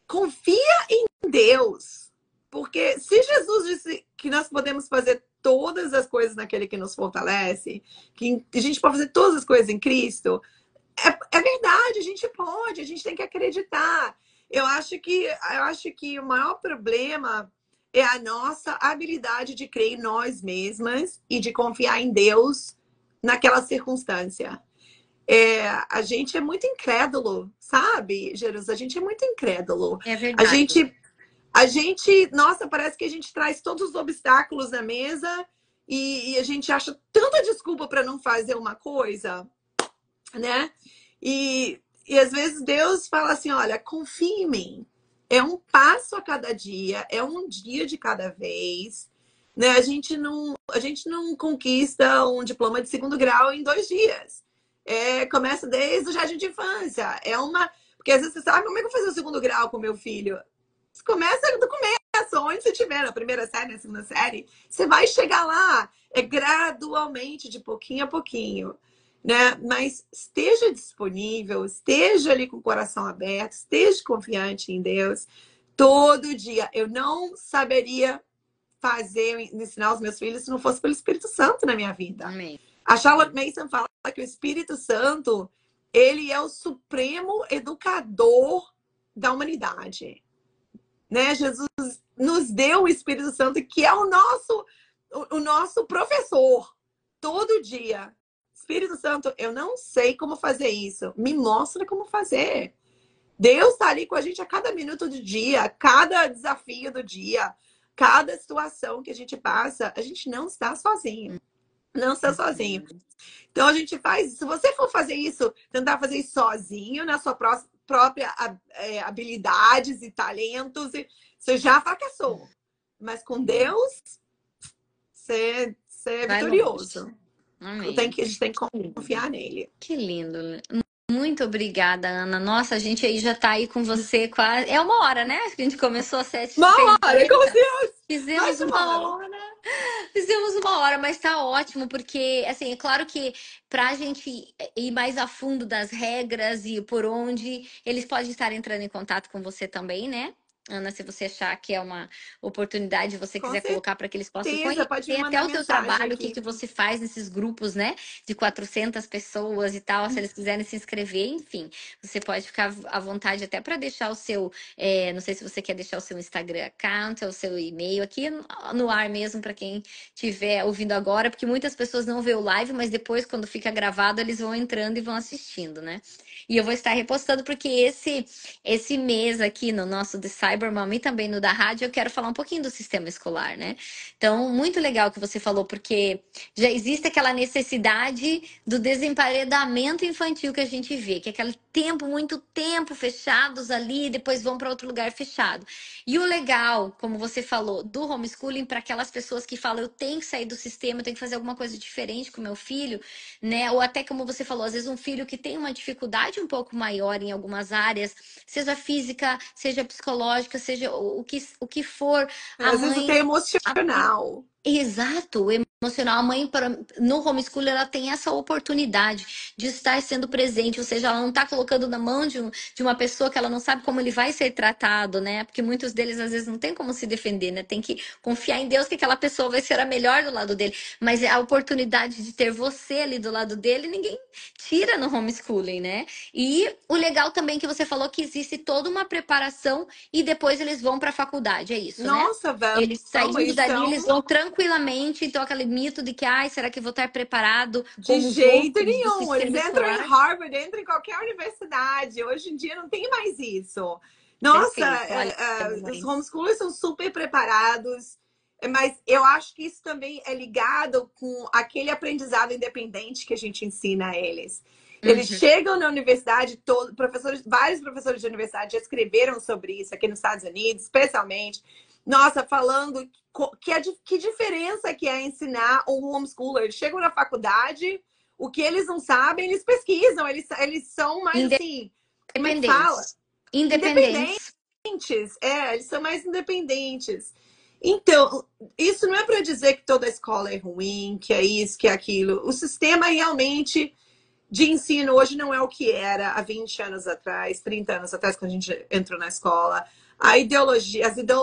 confia em Deus. Porque se Jesus disse que nós podemos fazer todas as coisas naquele que nos fortalece, que a gente pode fazer todas as coisas em Cristo, é verdade, a gente pode, a gente tem que acreditar. Eu acho que o maior problema é a nossa habilidade de crer em nós mesmas e de confiar em Deus naquela circunstância. A gente é muito incrédulo, sabe, Jesus? A gente é muito incrédulo. É A verdade. gente, nossa, parece que a gente traz todos os obstáculos na mesa e a gente acha tanta desculpa para não fazer uma coisa, né? E às vezes Deus fala assim: olha, confia em mim. É um passo a cada dia, é um dia de cada vez. Né? A gente não conquista um diploma de segundo grau em 2 dias. Começa desde o jardim de infância. Porque às vezes você sabe como é que eu vou fazer o segundo grau com meu filho. Você começa do começo, onde você estiver, na primeira série, na segunda série, você vai chegar lá. É gradualmente, de pouquinho a pouquinho. Né? Mas esteja disponível, esteja ali com o coração aberto, esteja confiante em Deus todo dia. Eu não saberia ensinar os meus filhos se não fosse pelo Espírito Santo na minha vida. Amém. A Charlotte Mason fala que o Espírito Santo, ele é o supremo educador da humanidade. Né? Jesus nos deu o Espírito Santo, que é o nosso professor todo dia. Espírito Santo, eu não sei como fazer isso. Me mostra como fazer. Deus está ali com a gente a cada minuto do dia, a cada desafio do dia, cada situação que a gente passa. A gente não está sozinho. Não está sozinho. Então a gente faz. Se você for fazer isso, tentar fazer isso sozinho, na sua própria habilidades e talentos, você já fracassou. Mas com Deus, você é Vai longe. vitorioso. Amém. A gente tem que confiar nele. Que lindo. Muito obrigada, Ana. Nossa, a gente aí já tá aí com você quase. É 1 hora, né? Acho que a gente começou às Uma hora, como 7h50. se mais Fizemos de uma 1 hora. Fizemos 1 hora, mas tá ótimo, porque, assim, é claro que pra gente ir mais a fundo das regras e por onde, eles podem estar entrando em contato com você também, né? Ana, se você achar que é uma oportunidade, você Com quiser colocar para que eles possam conhecer certeza, pode me até mandar o seu mensagem trabalho, o que aqui. que você faz nesses grupos, né? De 400 pessoas e tal, se eles quiserem se inscrever, enfim, você pode ficar à vontade até para deixar o seu, não sei se você quer deixar o seu Instagram account, o seu e-mail aqui no ar mesmo, para quem estiver ouvindo agora, porque muitas pessoas não vê o live, mas depois, quando fica gravado, eles vão entrando e vão assistindo, né? E eu vou estar repostando, porque esse mês aqui no nosso The Cyber Mom e também no da rádio, eu quero falar um pouquinho do sistema escolar, né? Então, muito legal que você falou, porque já existe aquela necessidade do desemparedamento infantil que a gente vê, que é aquele tempo, muito tempo fechados ali, depois vão para outro lugar fechado. E o legal, como você falou, do homeschooling para aquelas pessoas que falam, eu tenho que sair do sistema, eu tenho que fazer alguma coisa diferente com o meu filho, né? Ou até como você falou, às vezes um filho que tem uma dificuldade um pouco maior em algumas áreas, seja física, seja psicológica, seja o que for, a Às vezes mãe. até emocional. Exato, o emocional. A mãe, no homeschool, ela tem essa oportunidade de estar sendo presente, ou seja, ela não está colocando na mão de uma pessoa que ela não sabe como ele vai ser tratado, né? Porque muitos deles, às vezes, não tem como se defender, né? Tem que confiar em Deus que aquela pessoa vai ser a melhor do lado dele. Mas a oportunidade de ter você ali do lado dele, ninguém tira no homeschooling, né? E o legal também que você falou que existe toda uma preparação e depois eles vão para a faculdade, é isso, né? Nossa, Eles saindo vamos, dali, eles são vão tranquilamente, então aquele mito de que, ai, será que eu vou estar preparado de como os jeito outros do nenhum. Eles sistema entram em escolar? Harvard, entram em qualquer universidade. Hoje em dia não tem mais isso. Nossa, Perfeito, olha, os mãe. homeschoolers são super preparados, mas eu acho que isso também é ligado com aquele aprendizado independente que a gente ensina a eles. Eles Uhum. chegam na universidade, vários professores de universidade já escreveram sobre isso aqui nos Estados Unidos, especialmente. Nossa, falando que diferença que é ensinar um homeschooler. Eles chegam na faculdade, o que eles não sabem, eles pesquisam. Eles são mais assim, como é que fala? Independentes. Independentes. Independentes. Eles são mais independentes. Então, isso não é para dizer que toda escola é ruim, que é isso, que é aquilo. O sistema realmente de ensino hoje não é o que era há 20 anos atrás, 30 anos atrás, quando a gente entrou na escola.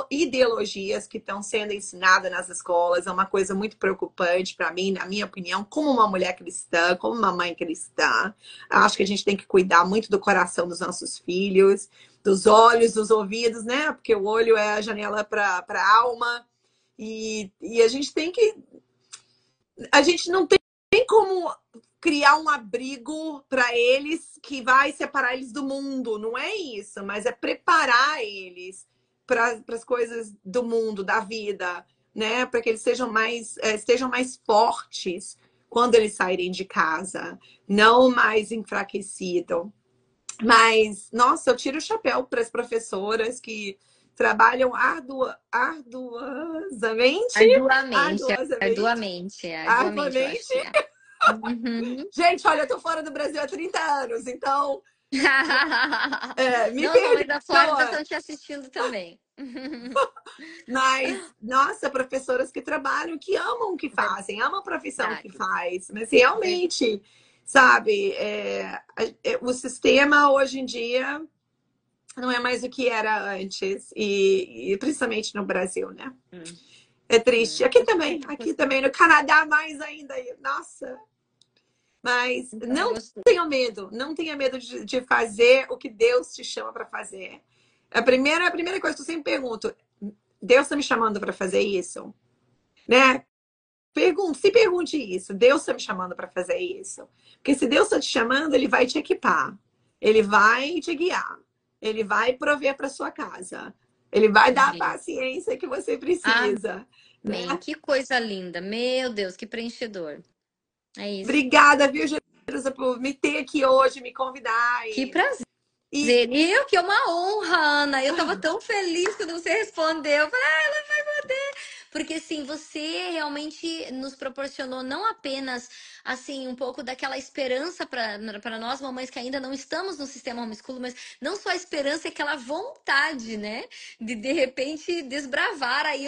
Ideologias que estão sendo ensinadas nas escolas é uma coisa muito preocupante para mim, na minha opinião, como uma mulher cristã, como uma mãe cristã. Acho que a gente tem que cuidar muito do coração dos nossos filhos, dos olhos, dos ouvidos, né? Porque o olho é a janela para a alma. E a gente tem que. A gente não tem como criar um abrigo para eles que vai separar eles do mundo. Não é isso, mas é preparar eles para as coisas do mundo, da vida, né? Para que eles estejam mais fortes quando eles saírem de casa, não mais enfraquecidos. Mas, nossa, eu tiro o chapéu para as professoras que trabalham arduosamente, Arduamente, arduosamente, arduamente, arduamente, eu acho arduamente. que é. Uhum. Gente, olha, eu tô fora do Brasil há 30 anos, então me Não, as mamães da Flórida perdoa. estão te assistindo também. Mas, nossa, professoras que trabalham, que amam o que fazem, amam a profissão que Verdade. faz. Mas realmente, sabe, o sistema hoje em dia não é mais o que era antes, e principalmente no Brasil, né? Hum, É triste. com Aqui também, no Canadá mais ainda. Nossa, mas então, não gostei. tenha medo, não tenha medo de fazer o que Deus te chama para fazer. A primeira coisa que eu sempre pergunto, Deus está me chamando para fazer isso? Né? Se pergunte isso, Deus está me chamando para fazer isso? Porque se Deus está te chamando, Ele vai te equipar, Ele vai te guiar, Ele vai prover para sua casa, Ele vai dar a Amém. paciência que você precisa, Amém. né? Que coisa linda. Meu Deus, que preenchedor. É isso. Obrigada, viu, Jerusa, por me ter aqui hoje, me convidar Que e prazer. Eu que é uma honra, Ana. Eu tava tão feliz quando você respondeu. Eu falei, ah, ela vai poder. Porque assim, você realmente nos proporcionou não apenas assim um pouco daquela esperança para nós mamães que ainda não estamos no sistema homeschool, mas não só a esperança, é aquela vontade, né, de repente desbravar aí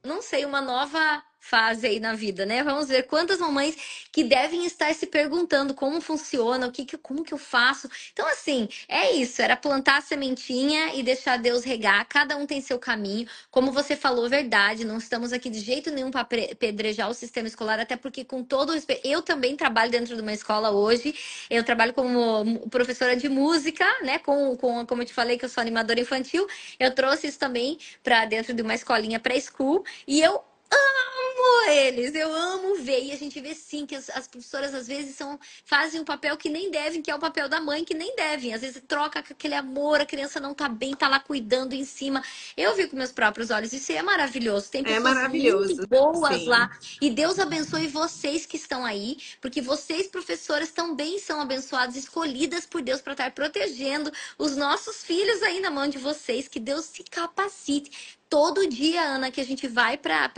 não sei, uma nova fase aí na vida, né? Vamos ver quantas mamães que devem estar se perguntando como funciona, como que eu faço. Então, assim, é isso, era plantar a sementinha e deixar Deus regar. Cada um tem seu caminho. Como você falou, verdade, não estamos aqui de jeito nenhum para pedrejar o sistema escolar, até porque com todo o respeito, eu também trabalho dentro de uma escola hoje. Eu trabalho como professora de música, né? Como eu te falei que eu sou animadora infantil, eu trouxe isso também para dentro de uma escolinha pré-school. E eu amo eles, eu amo ver. E a gente vê sim que as professoras às vezes fazem um papel que nem devem, que é o papel da mãe, que nem devem. Às vezes troca com aquele amor, a criança não tá bem, tá lá cuidando em cima. Eu vi com meus próprios olhos, isso é maravilhoso. Tem é pessoas muito maravilhoso, boas lá. sim. E Deus abençoe vocês que estão aí, porque vocês, professoras, também são abençoadas, escolhidas por Deus para estar protegendo os nossos filhos aí na mão de vocês. Que Deus se capacite. Todo dia, Ana, que a gente vai para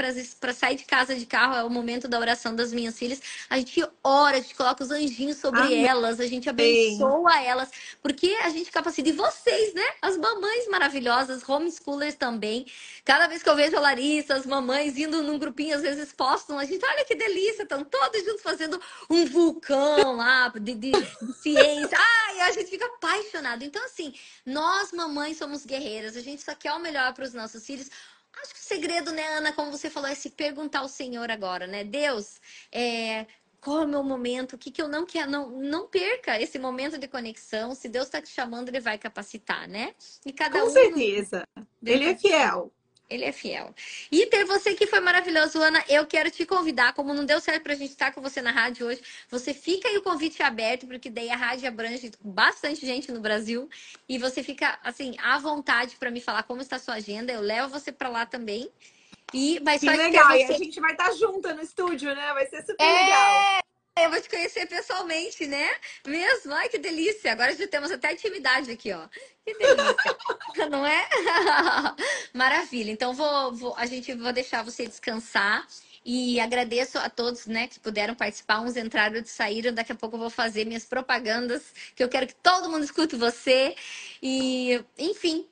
sair de casa de carro, é o momento da oração das minhas filhas. A gente ora, a gente coloca os anjinhos sobre Amém. elas, a gente abençoa elas, porque a gente capacita. E vocês, né? As mamães maravilhosas, homeschoolers também. Cada vez que eu vejo a Larissa, as mamães indo num grupinho, às vezes postam, a gente, olha que delícia, estão todos juntos fazendo um vulcão lá de ciência. Ai, a gente fica apaixonado. Então, assim, nós, mamães, somos guerreiras. A gente só quer o melhor para os nossos filhos. Acho que o segredo, né, Ana, como você falou, é se perguntar ao Senhor agora, né? Deus, qual é o meu momento? O que, que eu não quero? Não perca esse momento de conexão. Se Deus está te chamando, Ele vai capacitar, né? E cada Com um certeza. Ele dentro é do seu. fiel. Ele é fiel. E ter você que foi maravilhoso, Ana. Eu quero te convidar, como não deu certo pra gente estar com você na rádio hoje, você fica aí o convite aberto, porque daí a rádio abrange bastante gente no Brasil. E você fica, assim, à vontade para me falar como está a sua agenda. Eu levo você para lá também. Mas Que só ter legal. E a você. gente vai estar junta no estúdio, né? Vai ser super legal. É! Eu vou te conhecer pessoalmente, né? Mesmo? Ai, que delícia! Agora já temos até intimidade aqui, ó. Que delícia! Não é? Maravilha. Então vou deixar você descansar e agradeço a todos, né, que puderam participar. Uns entraram, outros saíram. Daqui a pouco eu vou fazer minhas propagandas, que eu quero que todo mundo escute você. E, enfim,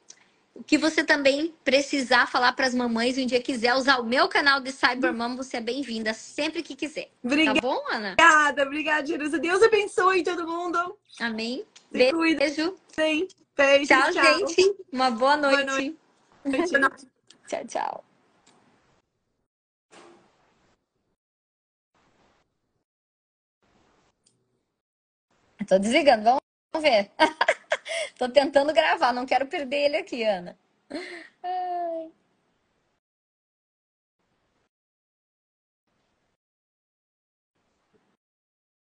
O que você também precisar falar para as mamães e um dia quiser usar o meu canal de Cybermam, você é bem-vinda sempre que quiser. Tá bom, Ana? Obrigada, Jerusa. Deus abençoe todo mundo. Amém. Se cuidem. Beijo. Beijos, Tchau, tchau. gente. Uma boa Boa noite. noite. Tchau, tchau. Tô desligando, vamos ver. Tô tentando gravar, não quero perder ele aqui, Ana.